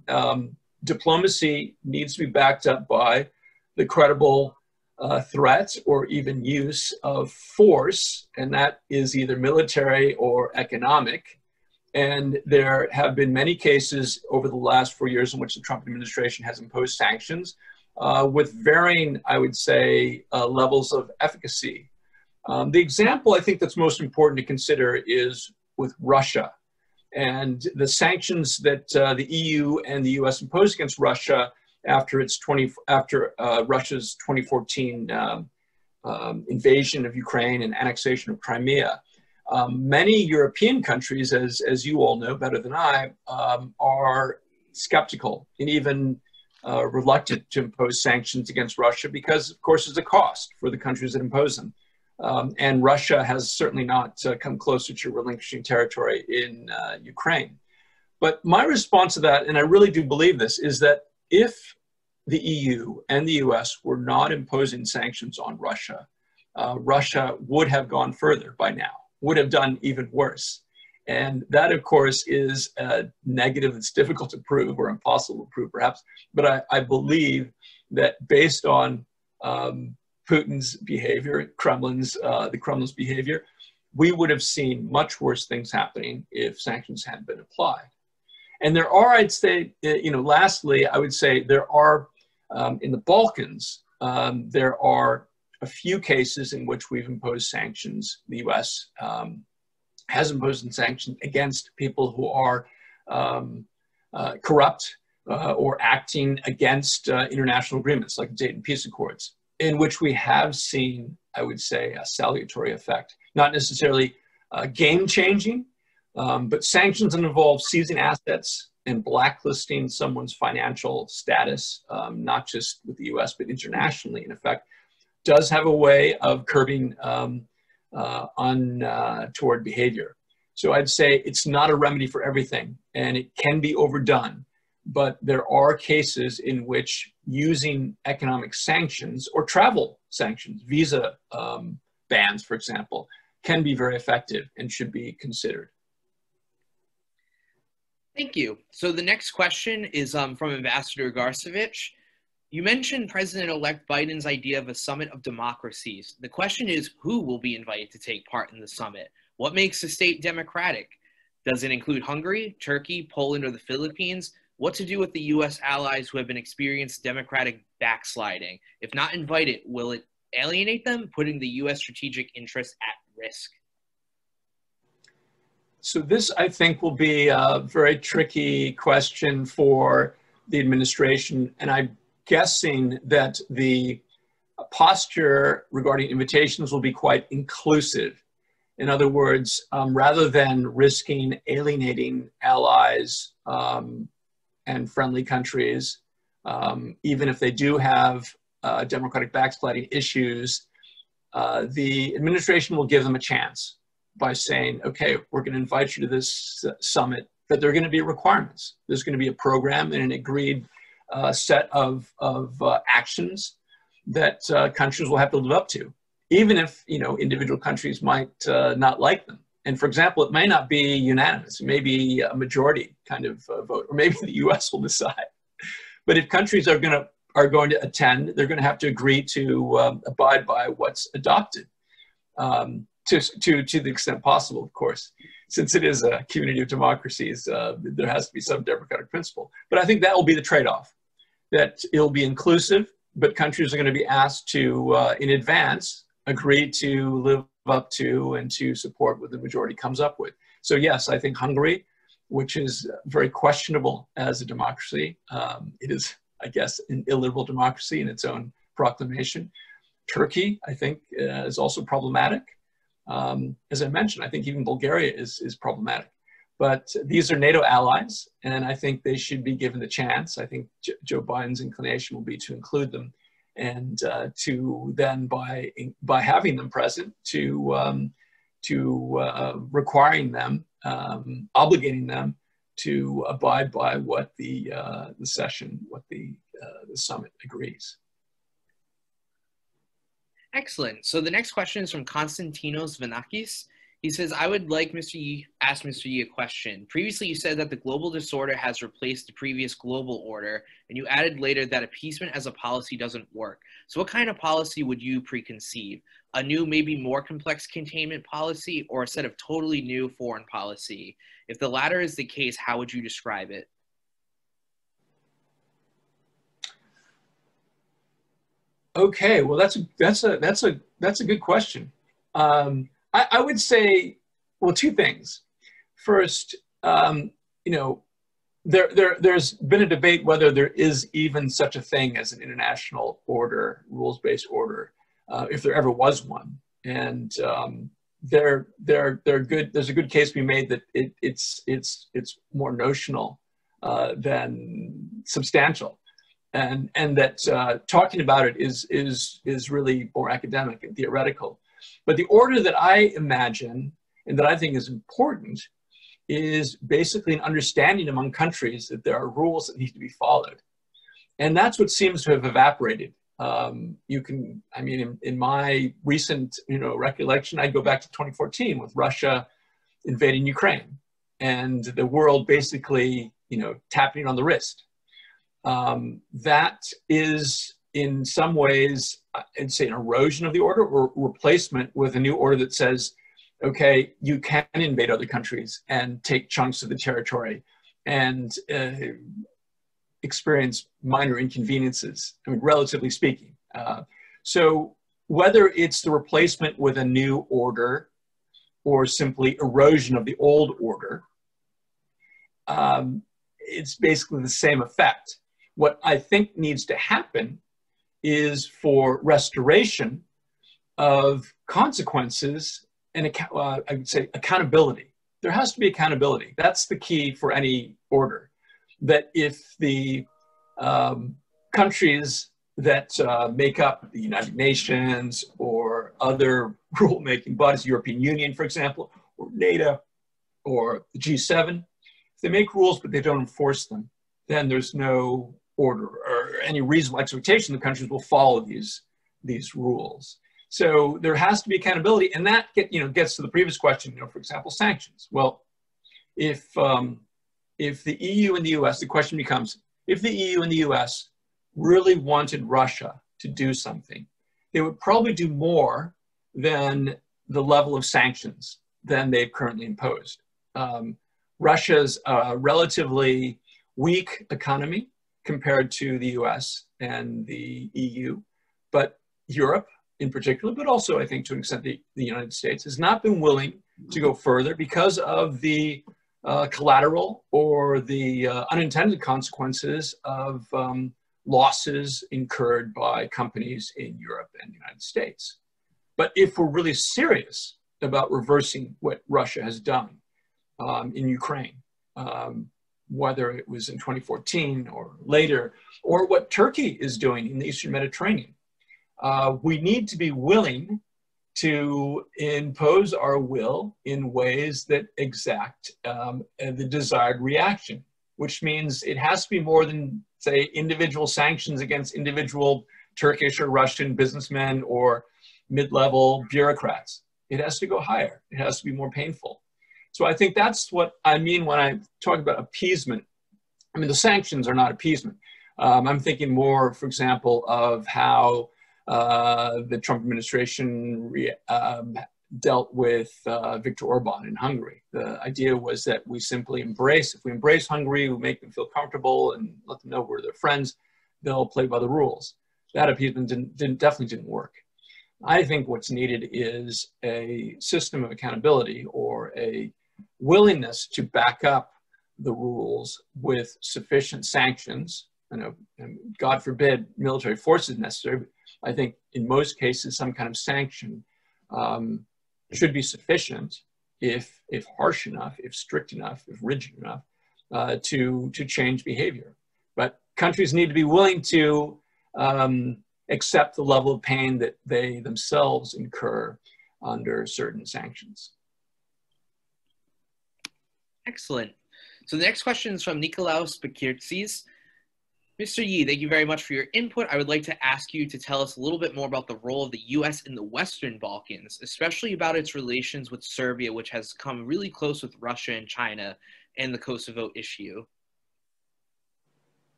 Diplomacy needs to be backed up by the credible threat or even use of force, and that is either military or economic. And there have been many cases over the last 4 years in which the Trump administration has imposed sanctions with varying, I would say, levels of efficacy. The example I think that's most important to consider is with Russia. And the sanctions that the EU and the US imposed against Russia after Russia's 2014 invasion of Ukraine and annexation of Crimea. Many European countries, as you all know better than I, are skeptical and even reluctant to impose sanctions against Russia because, of course, there's a cost for the countries that impose them. And Russia has certainly not come closer to relinquishing territory in Ukraine. But my response to that, and I really do believe this, is that if the EU and the US were not imposing sanctions on Russia, Russia would have gone further by now, would have done even worse. And that, of course, is a negative that's difficult to prove or impossible to prove, perhaps. But I believe that based on Putin's behavior, the Kremlin's behavior, we would have seen much worse things happening if sanctions hadn't been applied. And there are, I'd say, lastly, I would say there are, in the Balkans, there are a few cases in which we've imposed sanctions. The US has imposed sanctions against people who are corrupt or acting against international agreements like the Dayton Peace Accords, in which we have seen, I would say, a salutary effect. Not necessarily game-changing, but sanctions that involve seizing assets and blacklisting someone's financial status, not just with the US, but internationally, in effect, does have a way of curbing untoward behavior. So I'd say it's not a remedy for everything, and it can be overdone. But there are cases in which using economic sanctions or travel sanctions, visa bans, for example, can be very effective and should be considered. Thank you. So the next question is from Ambassador Garcevich. You mentioned President-elect Biden's idea of a summit of democracies. The question is, who will be invited to take part in the summit? What makes the state democratic? Does it include Hungary, Turkey, Poland, or the Philippines? What to do with the U.S. allies who have been experienced democratic backsliding? If not invited, will it alienate them, putting the U.S. strategic interests at risk? So this, I think, will be a very tricky question for the administration. And I'm guessing that the posture regarding invitations will be quite inclusive. In other words, rather than risking alienating allies and friendly countries, even if they do have democratic backsliding issues, the administration will give them a chance by saying, okay, we're going to invite you to this summit, but there are going to be requirements. There's going to be a program and an agreed set of actions that countries will have to live up to, even if individual countries might not like them. And for example, it may not be unanimous. It may be a majority kind of vote, or maybe the U.S. will decide. But if countries are going to attend, they're going to have to agree to abide by what's adopted, to the extent possible, of course. Since it is a community of democracies, there has to be some democratic principle. But I think that will be the trade-off, that it'll be inclusive, but countries are going to be asked to, in advance, agree to live up to and to support what the majority comes up with. So yes, I think Hungary, which is very questionable as a democracy, it is, I guess, an illiberal democracy in its own proclamation. Turkey, I think, is also problematic. As I mentioned, I think even Bulgaria is problematic. But these are NATO allies, and I think they should be given the chance. I think Joe Biden's inclination will be to include them, and to then, by having them present, to requiring them, obligating them to abide by what the summit agrees. Excellent. So the next question is from Konstantinos Vanakis. He says, I would like ask Mr. Yi a question. Previously, you said that the global disorder has replaced the previous global order, and you added later that appeasement as a policy doesn't work. So what kind of policy would you preconceive? A new, maybe more complex containment policy, or a set of totally new foreign policy? If the latter is the case, how would you describe it? Okay, well, that's a good question. I would say, well, two things. First, you know, there's been a debate whether there is even such a thing as an international order, rules-based order, if there ever was one. And there's a good case to be made that it's more notional than substantial, and that talking about it is really more academic and theoretical. But the order that I imagine and that I think is important is basically an understanding among countries that there are rules that need to be followed. And that's what seems to have evaporated. I mean, in my recent, recollection, I'd go back to 2014 with Russia invading Ukraine and the world basically, tapping on the wrist. That is in some ways, I'd say, an erosion of the order or replacement with a new order that says, okay, you can invade other countries and take chunks of the territory and experience minor inconveniences, I mean, relatively speaking. So whether it's the replacement with a new order or simply erosion of the old order, it's basically the same effect. What I think needs to happen is for restoration of consequences and I would say accountability. There has to be accountability. That's the key for any order. That if the countries that make up the United Nations or other rule-making bodies, European Union, for example, or NATO, or the G7, if they make rules but they don't enforce them, then there's no order or any reasonable expectation the countries will follow these rules. So there has to be accountability, and that gets to the previous question. For example, sanctions. Well, if the EU and the US, the question becomes, if the EU and the US really wanted Russia to do something, they would probably do more than the level of sanctions than they've currently imposed. Russia's a relatively weak economy compared to the US and the EU, but Europe in particular, but also I think to an extent the United States, has not been willing to go further because of the collateral or the unintended consequences of losses incurred by companies in Europe and the United States. But if we're really serious about reversing what Russia has done in Ukraine, whether it was in 2014 or later, or what Turkey is doing in the Eastern Mediterranean, we need to be willing to impose our will in ways that exact the desired reaction, which means it has to be more than, say, individual sanctions against individual Turkish or Russian businessmen or mid-level bureaucrats. It has to go higher. It has to be more painful. So I think that's what I mean when I talk about appeasement. I mean, the sanctions are not appeasement. I'm thinking more, for example, of how the Trump administration dealt with Viktor Orban in Hungary. The idea was that we simply if we embrace Hungary, we make them feel comfortable and let them know we're their friends, they'll play by the rules. That appeasement definitely didn't work. I think what's needed is a system of accountability or a willingness to back up the rules with sufficient sanctions. And God forbid military force is necessary, but I think in most cases some kind of sanction should be sufficient if harsh enough, if strict enough, if rigid enough to change behavior. But countries need to be willing to accept the level of pain that they themselves incur under certain sanctions. Excellent. So the next question is from Nikolaos Bekirtsis. Mr. Yi, thank you very much for your input. I would like to ask you to tell us a little bit more about the role of the U.S. in the Western Balkans, especially about its relations with Serbia, which has come really close with Russia and China, and the Kosovo issue.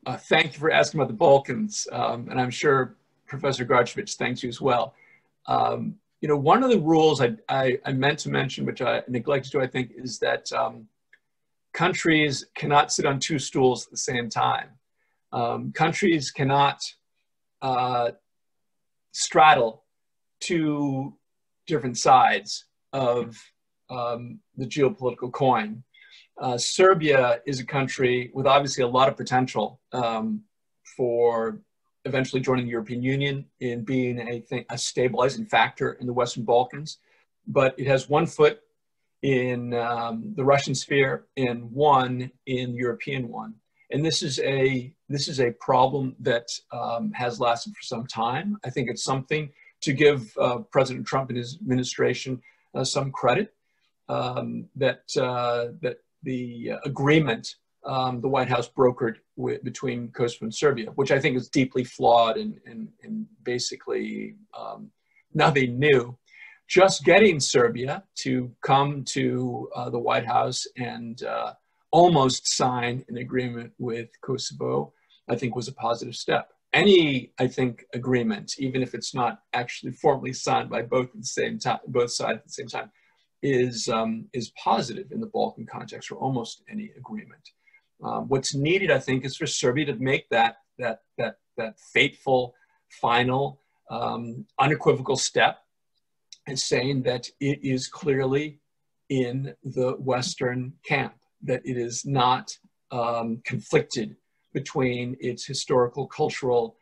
Thank you for asking about the Balkans, and I'm sure Professor Garchevich thanks you as well. You know, one of the rules I meant to mention, which I neglected to, I think, is that countries cannot sit on two stools at the same time. Countries cannot straddle two different sides of the geopolitical coin. Serbia is a country with obviously a lot of potential for eventually joining the European Union in being a stabilizing factor in the Western Balkans, but it has one foot in the Russian sphere and one in the European one. And this is a problem that has lasted for some time. I think it's something to give President Trump and his administration some credit that the agreement the White House brokered between Kosovo and Serbia, which I think is deeply flawed and basically nothing new. Just getting Serbia to come to the White House and almost sign an agreement with Kosovo, I think was a positive step. Any, I think, agreement, even if it's not actually formally signed by both at the same time, both sides at the same time, is positive in the Balkan context, or almost any agreement. What's needed, I think, is for Serbia to make that fateful, final, unequivocal step, and saying that it is clearly in the Western camp, that it is not conflicted between its historical, cultural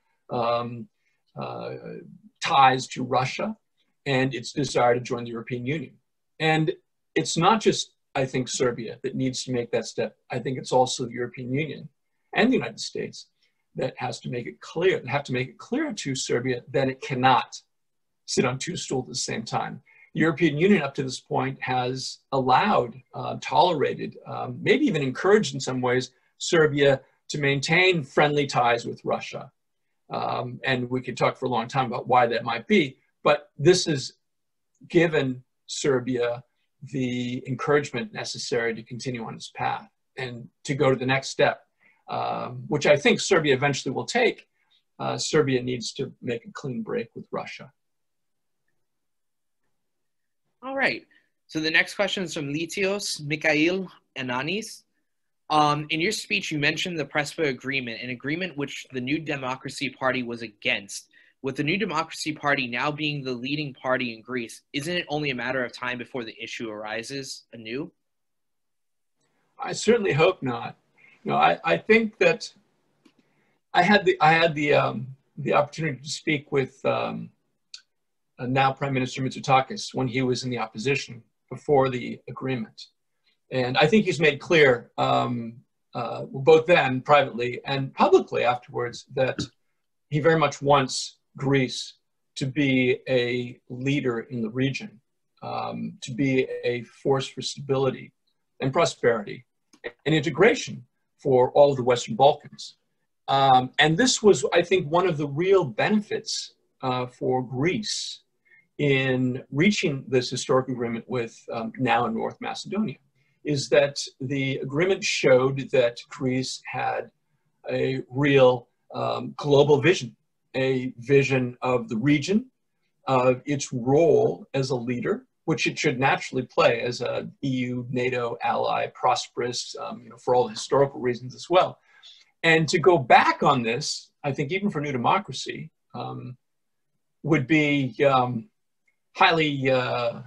ties to Russia and its desire to join the European Union. And it's not just, I think, Serbia that needs to make that step. I think it's also the European Union and the United States that have to make it clear to Serbia that it cannot sit on two stools at the same time. The European Union up to this point has allowed, tolerated, maybe even encouraged in some ways, Serbia to maintain friendly ties with Russia. And we could talk for a long time about why that might be, but this has given Serbia the encouragement necessary to continue on its path and to go to the next step, which I think Serbia eventually will take. Serbia needs to make a clean break with Russia. All right. So the next question is from Litios Mikhail Ananis. In your speech, you mentioned the Prespa agreement, an agreement which the New Democracy Party was against. With the New Democracy Party now being the leading party in Greece, isn't it only a matter of time before the issue arises anew? I certainly hope not. No, I think that I had the opportunity to speak with now Prime Minister Mitsotakis when he was in the opposition before the agreement. And I think he's made clear, both then privately and publicly afterwards, that he very much wants Greece to be a leader in the region, to be a force for stability and prosperity and integration for all of the Western Balkans. And this was, I think, one of the real benefits for Greece in reaching this historic agreement with now North Macedonia, is that the agreement showed that Greece had a real global vision, a vision of the region, of its role as a leader, which it should naturally play as a EU, NATO ally, prosperous, for all the historical reasons as well. And to go back on this, I think even for New Democracy, would be highly out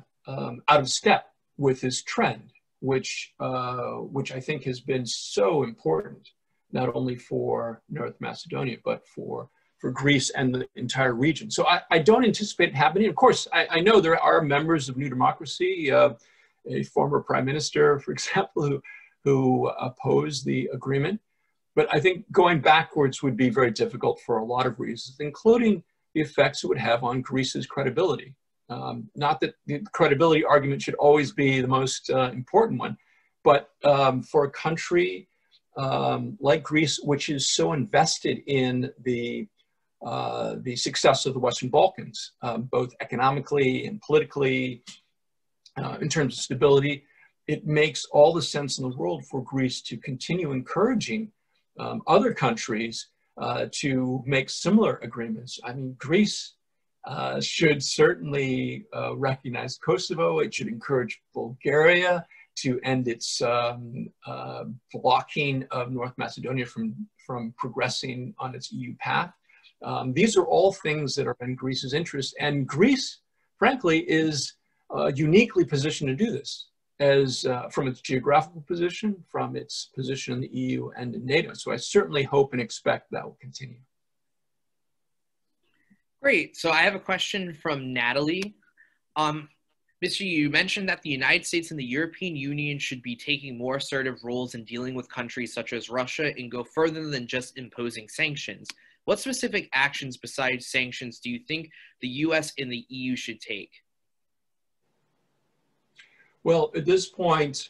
of step with this trend, which I think has been so important, not only for North Macedonia, but for Greece and the entire region. So I don't anticipate it happening. Of course, I know there are members of New Democracy, a former prime minister, for example, who opposed the agreement. But I think going backwards would be very difficult for a lot of reasons, including the effects it would have on Greece's credibility. Not that the credibility argument should always be the most important one, But for a country like Greece, which is so invested in the success of the Western Balkans, both economically and politically, in terms of stability, it makes all the sense in the world for Greece to continue encouraging other countries to make similar agreements. I mean, Greece should certainly recognize Kosovo. It should encourage Bulgaria to end its blocking of North Macedonia from progressing on its EU path. These are all things that are in Greece's interest, and Greece, frankly, is uniquely positioned to do this, as from its geographical position, from its position in the EU and in NATO. So I certainly hope and expect that will continue. Great. So I have a question from Natalie. Mr. Yu, you mentioned that the United States and the European Union should be taking more assertive roles in dealing with countries such as Russia and go further than just imposing sanctions. What specific actions besides sanctions do you think the US and the EU should take? Well, at this point,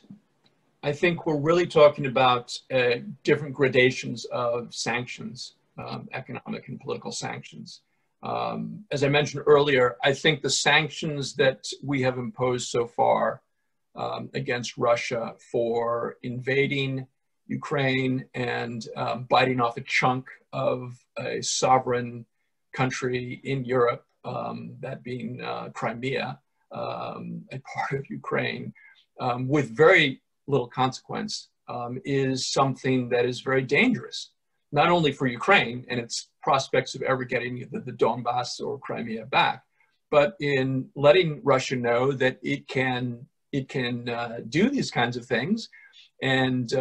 I think we're really talking about different gradations of sanctions, economic and political sanctions. As I mentioned earlier, I think the sanctions that we have imposed so far against Russia for invading Ukraine and biting off a chunk of a sovereign country in Europe, that being Crimea, a part of Ukraine, with very little consequence, is something that is very dangerous, not only for Ukraine and its prospects of ever getting the Donbass or Crimea back, but in letting Russia know that it can do these kinds of things and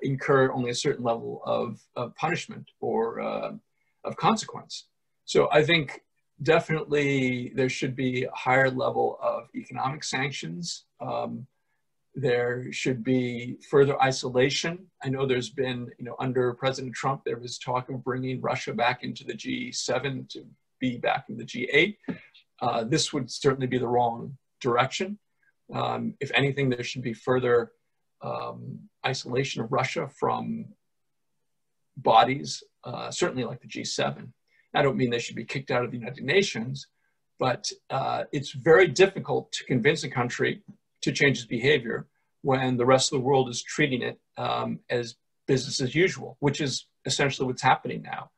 incur only a certain level of punishment or of consequence. So I think definitely there should be a higher level of economic sanctions. There should be further isolation. I know there's been, under President Trump, there was talk of bringing Russia back into the G7 to be back in the G8. This would certainly be the wrong direction. If anything, there should be further isolation of Russia from bodies, certainly like the G7. I don't mean they should be kicked out of the United Nations, but it's very difficult to convince a country to change its behavior when the rest of the world is treating it as business as usual, which is essentially what's happening now.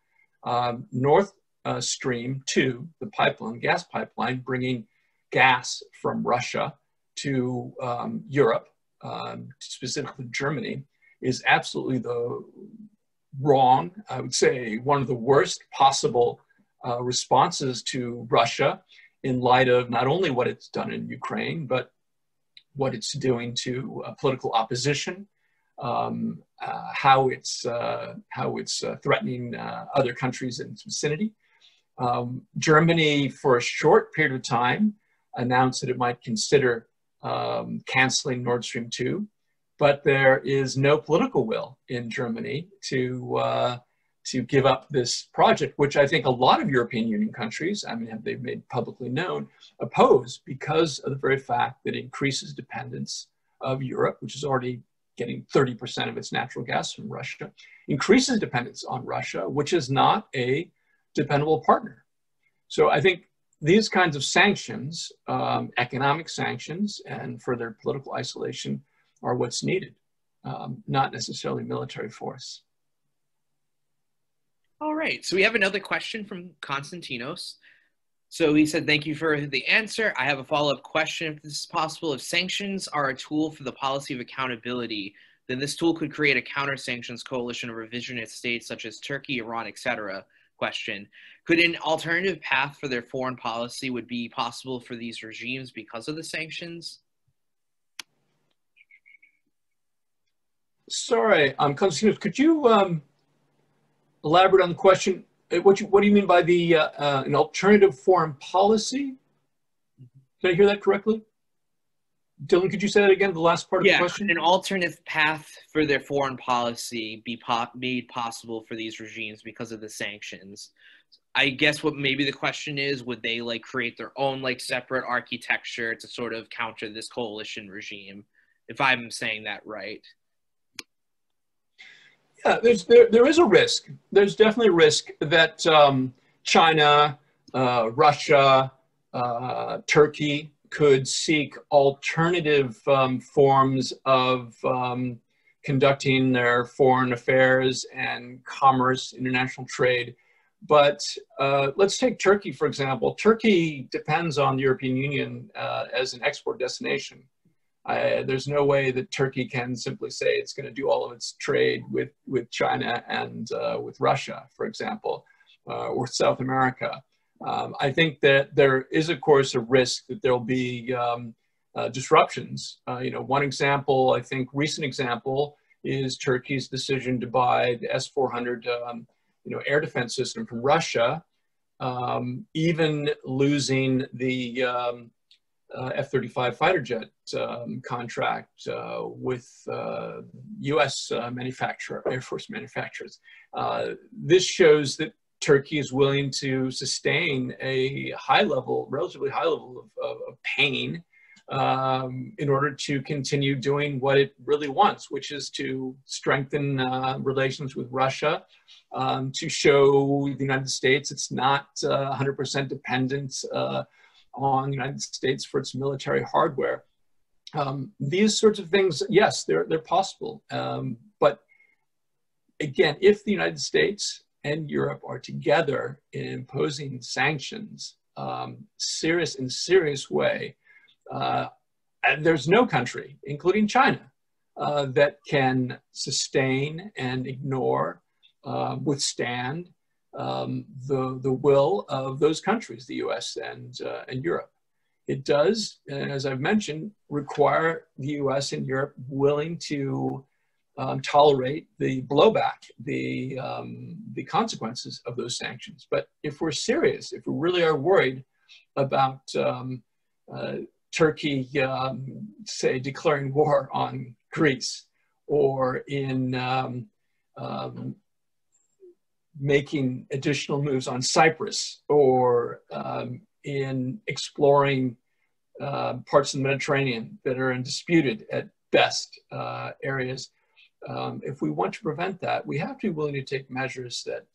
Nord Stream 2, the pipeline, gas pipeline, bringing gas from Russia to Europe, specifically Germany, is absolutely the wrong, I would say, one of the worst possible responses to Russia in light of not only what it's done in Ukraine, but what it's doing to political opposition, how it's threatening other countries in its vicinity. Germany, for a short period of time, announced that it might consider canceling Nord Stream 2, but there is no political will in Germany to give up this project, which I think a lot of European Union countries, they've made publicly known, oppose because of the very fact that it increases dependence of Europe, which is already getting 30% of its natural gas from Russia, increases dependence on Russia, which is not a dependable partner. So I think these kinds of sanctions, economic sanctions and further political isolation, are what's needed, not necessarily military force. All right, so we have another question from Konstantinos. So he said, thank you for the answer. I have a follow-up question. If this is possible, if sanctions are a tool for the policy of accountability, then this tool could create a counter-sanctions coalition of revisionist states such as Turkey, Iran, etc. Question, could an alternative path for their foreign policy would be possible for these regimes because of the sanctions? Sorry, Konstantinos, could you elaborate on the question? What do you mean by the an alternative foreign policy? Did I hear that correctly? Dylan, could you say that again, the last part of the question? Could an alternative path for their foreign policy be made possible for these regimes because of the sanctions? I guess what maybe the question is, would they create their own separate architecture to sort of counter this coalition regime? if I'm saying that right. Yeah, there is a risk. There's definitely a risk that China, Russia, Turkey could seek alternative forms of conducting their foreign affairs and commerce, international trade. But let's take Turkey, for example. Turkey depends on the European Union as an export destination. There's no way that Turkey can simply say it's going to do all of its trade with China and with Russia, for example, or South America. I think that there is, of course, a risk that there'll be disruptions. One example, I think, recent example, is Turkey's decision to buy the S-400, air defense system from Russia, even losing the F-35 fighter jet contract with U.S. Air Force manufacturers. This shows that Turkey is willing to sustain a relatively high level of pain in order to continue doing what it really wants, which is to strengthen relations with Russia, to show the United States it's not 100% dependent on the United States for its military hardware. These sorts of things, yes, they're possible. But again, if the United States and Europe are together in imposing sanctions in serious way, and there's no country, including China, that can sustain and ignore, withstand the will of those countries, the US and Europe. It does, as I've mentioned, require the US and Europe willing to tolerate the blowback, the consequences of those sanctions. But if we're serious, if we really are worried about Turkey, say, declaring war on Greece, or in making additional moves on Cyprus, or in exploring parts of the Mediterranean that are in disputed, at best, areas. If we want to prevent that, we have to be willing to take measures that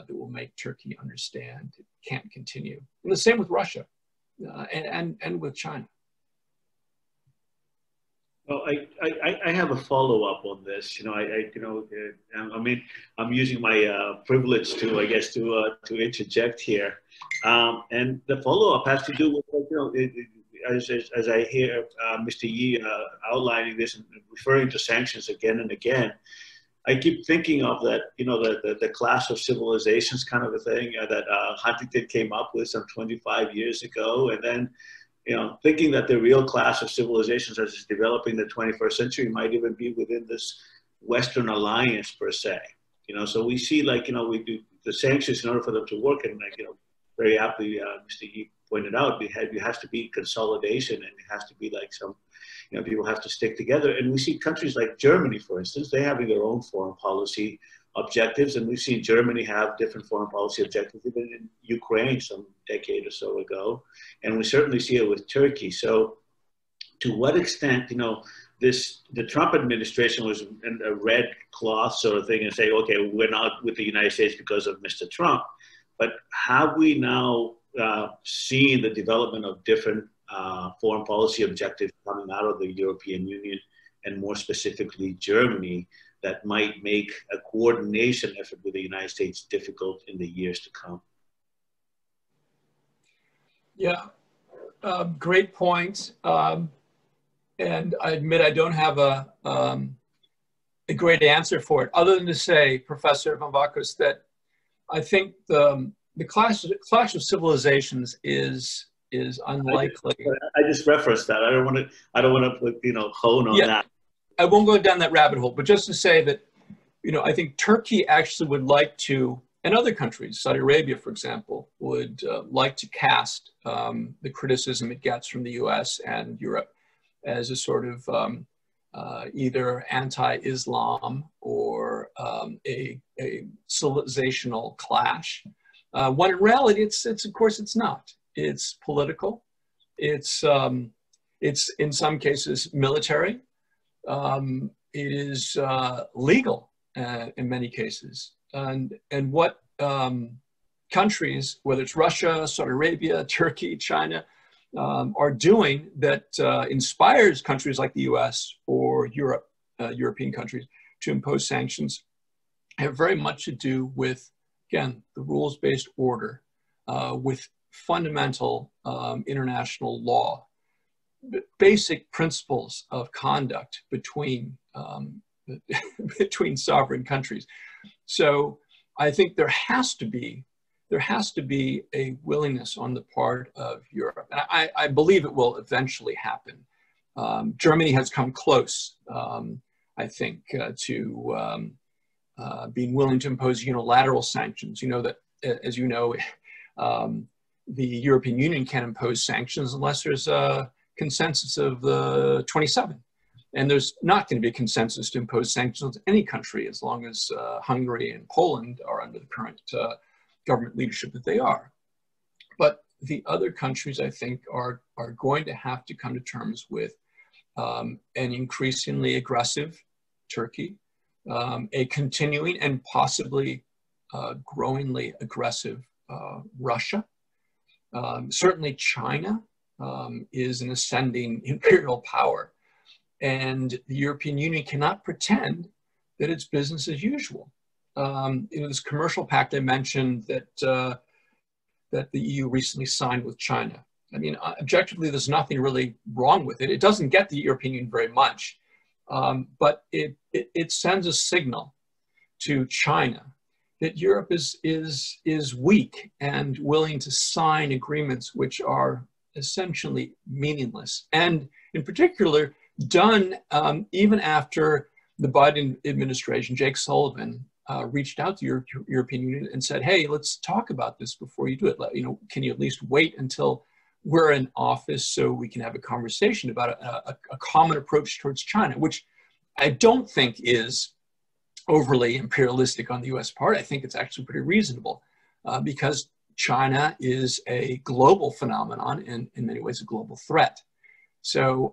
will make Turkey understand it can't continue. And the same with Russia and with China. Well, I have a follow-up on this. I'm using my privilege to, I guess, to interject here, and the follow-up has to do with, as I hear Mr. Yi outlining this and referring to sanctions again and again. I keep thinking of that, the clash of civilizations kind of a thing that Huntington came up with some 25 years ago, and then, thinking that the real class of civilizations as it's developing in the 21st century might even be within this Western alliance per se. So we see, we do the sanctions in order for them to work, and very aptly, Mr. Yi pointed out, it has to be consolidation, and it has to be some, people have to stick together. And we see countries like Germany, for instance, they having their own foreign policy objectives, and we've seen Germany have different foreign policy objectives, even in Ukraine some decade or so ago, and we certainly see it with Turkey. So to what extent, the Trump administration was in a red cloth sort of thing and say, okay, we're not with the United States because of Mr. Trump, but have we now seen the development of different foreign policy objectives coming out of the European Union, and more specifically Germany, that might make a coordination effort with the United States difficult in the years to come? Yeah, great point. And I admit I don't have a great answer for it, other than to say, Professor Van Bakos, that I think the clash of civilizations is unlikely. I just referenced that. I don't want to hone on that. I won't go down that rabbit hole, but just to say that, I think Turkey actually would like to, and other countries, Saudi Arabia, for example, would like to cast the criticism it gets from the US and Europe as a sort of either anti-Islam or a civilizational clash. When in reality, it's of course it's not. It's political. It's in some cases military. It is legal in many cases. And what countries, whether it's Russia, Saudi Arabia, Turkey, China, are doing that inspires countries like the US or Europe, European countries, to impose sanctions have very much to do with, again, the rules-based order, with fundamental international law, basic principles of conduct between between sovereign countries. So I think there has to be a willingness on the part of Europe. And I believe it will eventually happen. Germany has come close, I think, to being willing to impose unilateral sanctions. You know that, as you know, the European Union can't impose sanctions unless there's a consensus of the 27. And there's not going to be a consensus to impose sanctions on any country as long as Hungary and Poland are under the current government leadership that they are. But the other countries, I think, are going to have to come to terms with an increasingly aggressive Turkey, a continuing and possibly growingly aggressive Russia. Certainly China is an ascending imperial power. And the European Union cannot pretend that it's business as usual. This commercial pact I mentioned that the EU recently signed with China. I mean, objectively, there's nothing really wrong with it. It doesn't get the European Union very much, but it sends a signal to China that Europe is weak and willing to sign agreements which are essentially meaningless. And in particular, done even after the Biden administration, Jake Sullivan, reached out to your European Union and said, hey, let's talk about this before you do it. Can you at least wait until we're in office so we can have a conversation about a common approach towards China, which I don't think is overly imperialistic on the US part. I think it's actually pretty reasonable because China is a global phenomenon and in many ways a global threat. So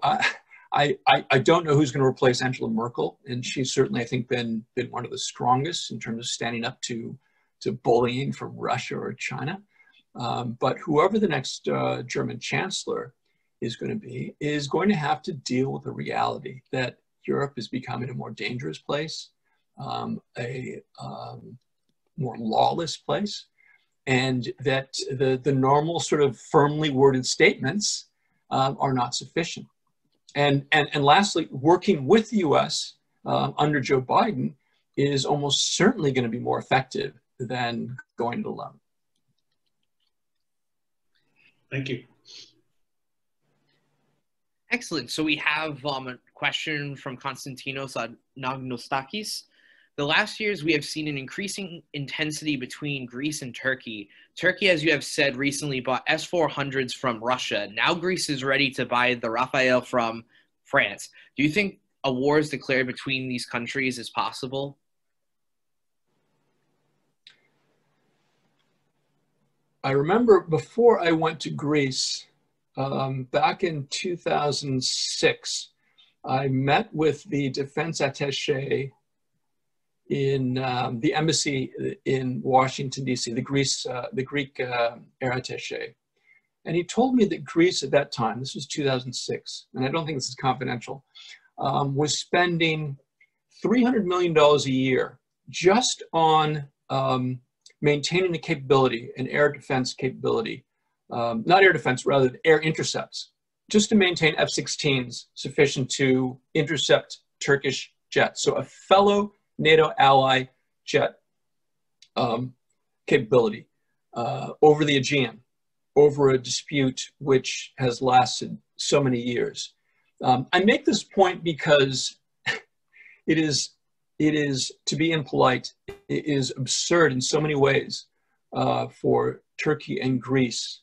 I don't know who's going to replace Angela Merkel, and she's certainly, I think, been one of the strongest in terms of standing up to bullying from Russia or China. But whoever the next German chancellor is going to have to deal with the reality that Europe is becoming a more dangerous place, a more lawless place, and that the normal sort of firmly worded statements are not sufficient. And lastly, working with the US under Joe Biden is almost certainly going to be more effective than going it alone. Thank you. Excellent. So we have a question from Konstantinos Anagnostakis. The last years, we have seen an increasing intensity between Greece and Turkey. Turkey, as you have said, recently bought S-400s from Russia. Now Greece is ready to buy the Rafale from France. Do you think a war is declared between these countries is possible? I remember before I went to Greece, back in 2006, I met with the defense attaché in the embassy in Washington, D.C., the Greek air attaché. And he told me that Greece at that time, this was 2006, and I don't think this is confidential, was spending $300 million a year just on maintaining the capability, an air defense capability, not air defense, rather air intercepts, just to maintain F-16s sufficient to intercept Turkish jets. So a fellow NATO ally jet capability over the Aegean, over a dispute which has lasted so many years. I make this point because it is, to be impolite, it is absurd in so many ways for Turkey and Greece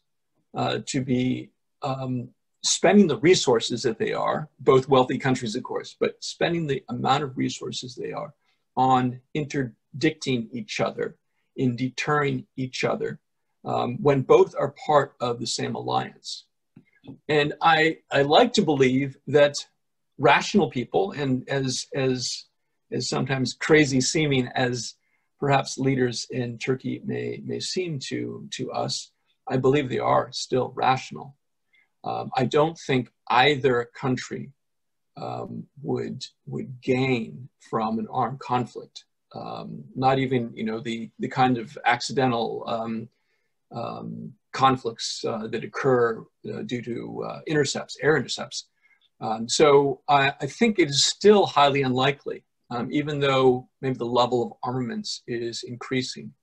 to be spending the resources that they are, both wealthy countries, of course, but spending the amount of resources they are on interdicting each other, in deterring each other, when both are part of the same alliance. And I like to believe that rational people, and as sometimes crazy seeming as perhaps leaders in Turkey may seem to us, I believe they are still rational. I don't think either country would gain from an armed conflict. Not even, you know, the kind of accidental conflicts that occur due to intercepts, air intercepts. So I think it is still highly unlikely, even though maybe the level of armaments is increasing.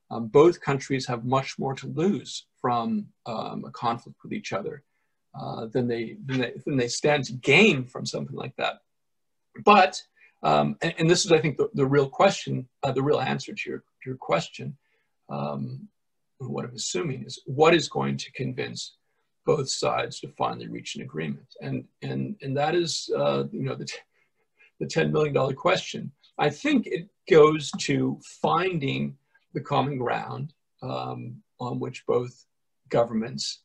Both countries have much more to lose from a conflict with each other than they stand to gain from something like that. But, and this is, I think, the real question, the real answer to your question, what I'm assuming is, what is going to convince both sides to finally reach an agreement? And that is, you know, the $10 million question. I think it goes to finding the common ground on which both governments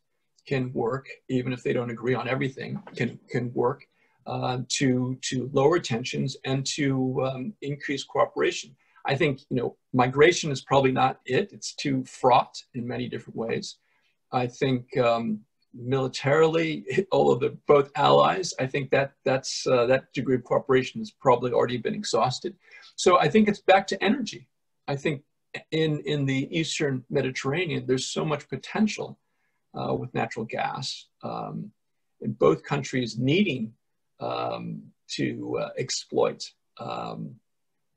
can work, even if they don't agree on everything, can work to lower tensions and to increase cooperation. I think, you know, migration is probably not it. It's too fraught in many different ways. I think militarily, although they're both allies, I think that degree of cooperation has probably already been exhausted. So I think it's back to energy. I think in the Eastern Mediterranean, there's so much potential with natural gas, in both countries needing to exploit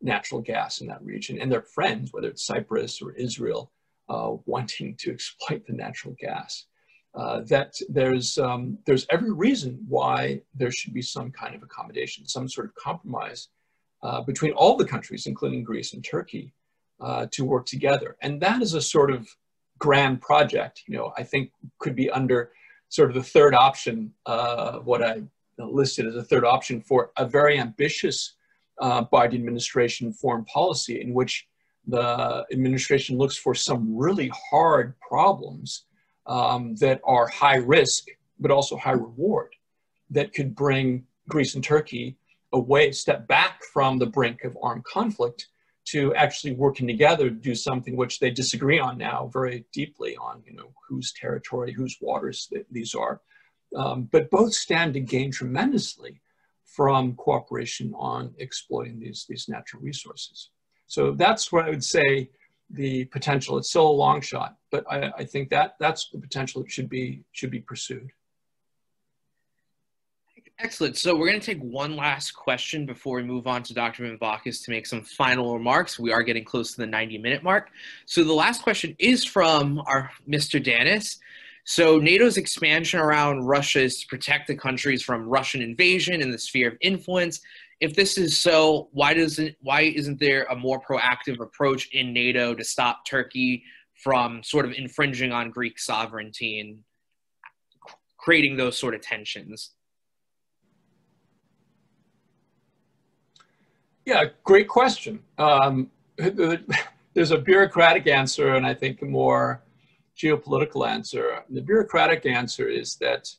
natural gas in that region, and their friends, whether it's Cyprus or Israel, wanting to exploit the natural gas. That there's every reason why there should be some kind of accommodation, some sort of compromise between all the countries, including Greece and Turkey, to work together. And that is a sort of grand project, you know, I think could be under sort of the third option, what I listed as a third option for a very ambitious Biden administration foreign policy, in which the administration looks for some really hard problems that are high risk, but also high reward, that could bring Greece and Turkey away, step back from the brink of armed conflict to actually working together to do something which they disagree on now very deeply on, you know, whose territory, whose waters these are. But both stand to gain tremendously from cooperation on exploiting these natural resources. So that's where I would say the potential. It's still a long shot, but I think that's the potential that should be pursued. Excellent. So we're going to take one last question before we move on to Dr. Mavakis to make some final remarks. We are getting close to the 90-minute mark. So the last question is from our Mr. Danis. So NATO's expansion around Russia is to protect the countries from Russian invasion in the sphere of influence. If this is so, why isn't there a more proactive approach in NATO to stop Turkey from sort of infringing on Greek sovereignty and creating those sort of tensions? Yeah, great question. There's a bureaucratic answer, and I think a more geopolitical answer. The bureaucratic answer is that,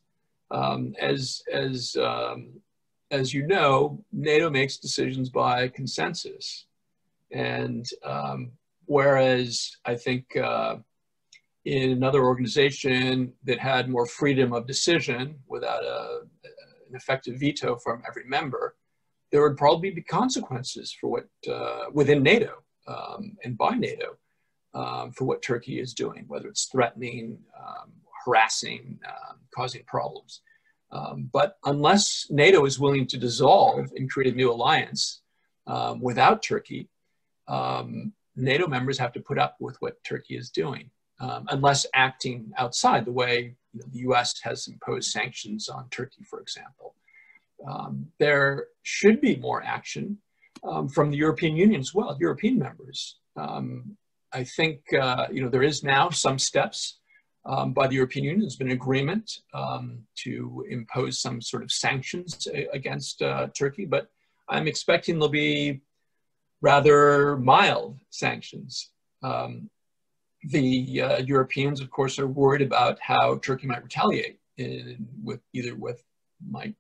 as you know, NATO makes decisions by consensus, and whereas I think in another organization that had more freedom of decision without an effective veto from every member, there would probably be consequences for what within NATO and by NATO for what Turkey is doing, whether it's threatening, harassing, causing problems. But unless NATO is willing to dissolve and create a new alliance without Turkey, NATO members have to put up with what Turkey is doing, unless acting outside the way, you know, the US has imposed sanctions on Turkey, for example. There should be more action from the European Union as well, European members. I think, you know, there is now some steps by the European Union. There's been an agreement to impose some sort of sanctions against Turkey, but I'm expecting there'll be rather mild sanctions. The Europeans, of course, are worried about how Turkey might retaliate either with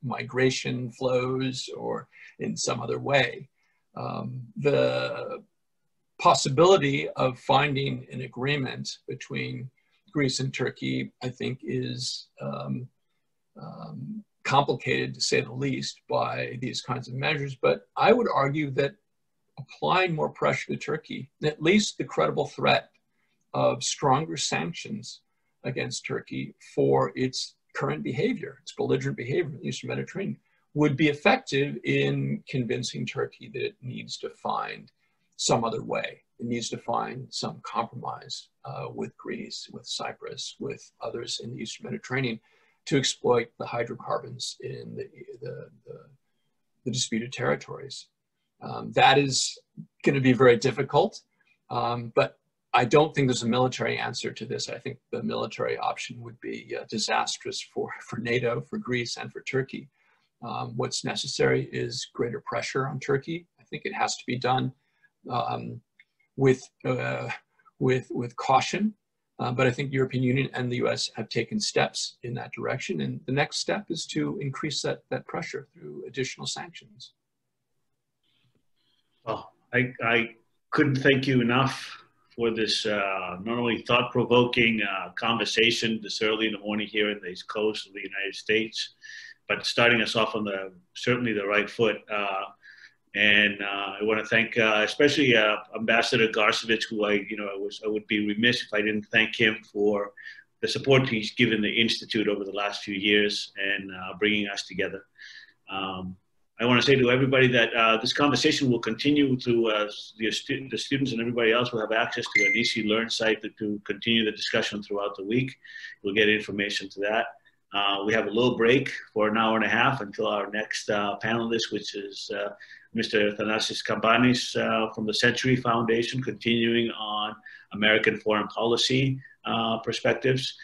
migration flows or in some other way. The possibility of finding an agreement between Greece and Turkey, I think, is complicated, to say the least, by these kinds of measures. But I would argue that applying more pressure to Turkey, at least the credible threat of stronger sanctions against Turkey for its current behavior, its belligerent behavior in the Eastern Mediterranean, would be effective in convincing Turkey that it needs to find some other way. It needs to find some compromise with Greece, with Cyprus, with others in the Eastern Mediterranean to exploit the hydrocarbons in the disputed territories. That is going to be very difficult, but I don't think there's a military answer to this. I think the military option would be disastrous for NATO, for Greece, and for Turkey. What's necessary is greater pressure on Turkey. I think it has to be done with caution, but I think the European Union and the US have taken steps in that direction, and the next step is to increase that pressure through additional sanctions. Well, I couldn't thank you enough for this not only thought-provoking conversation this early in the morning here in the East Coast of the United States, but starting us off on certainly the right foot. And I want to thank especially Ambassador Garcevic, who I would be remiss if I didn't thank him for the support he's given the Institute over the last few years and bringing us together. I want to say to everybody that this conversation will continue through the students and everybody else will have access to an EC Learn site to continue the discussion throughout the week. You'll get information to that. We have a little break for an hour and a half until our next panelist, which is Mr. Thanasis Kambanis from the Century Foundation, continuing on American foreign policy perspectives.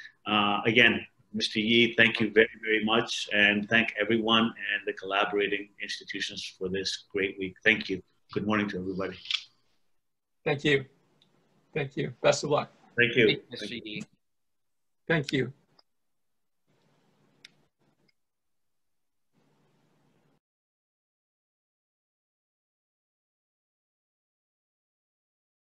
Again, Mr. Yi, thank you very, very much, and thank everyone and the collaborating institutions for this great week. Thank you. Good morning to everybody. Thank you. Thank you. Best of luck. Thank you. Mr. Yi. Thank you.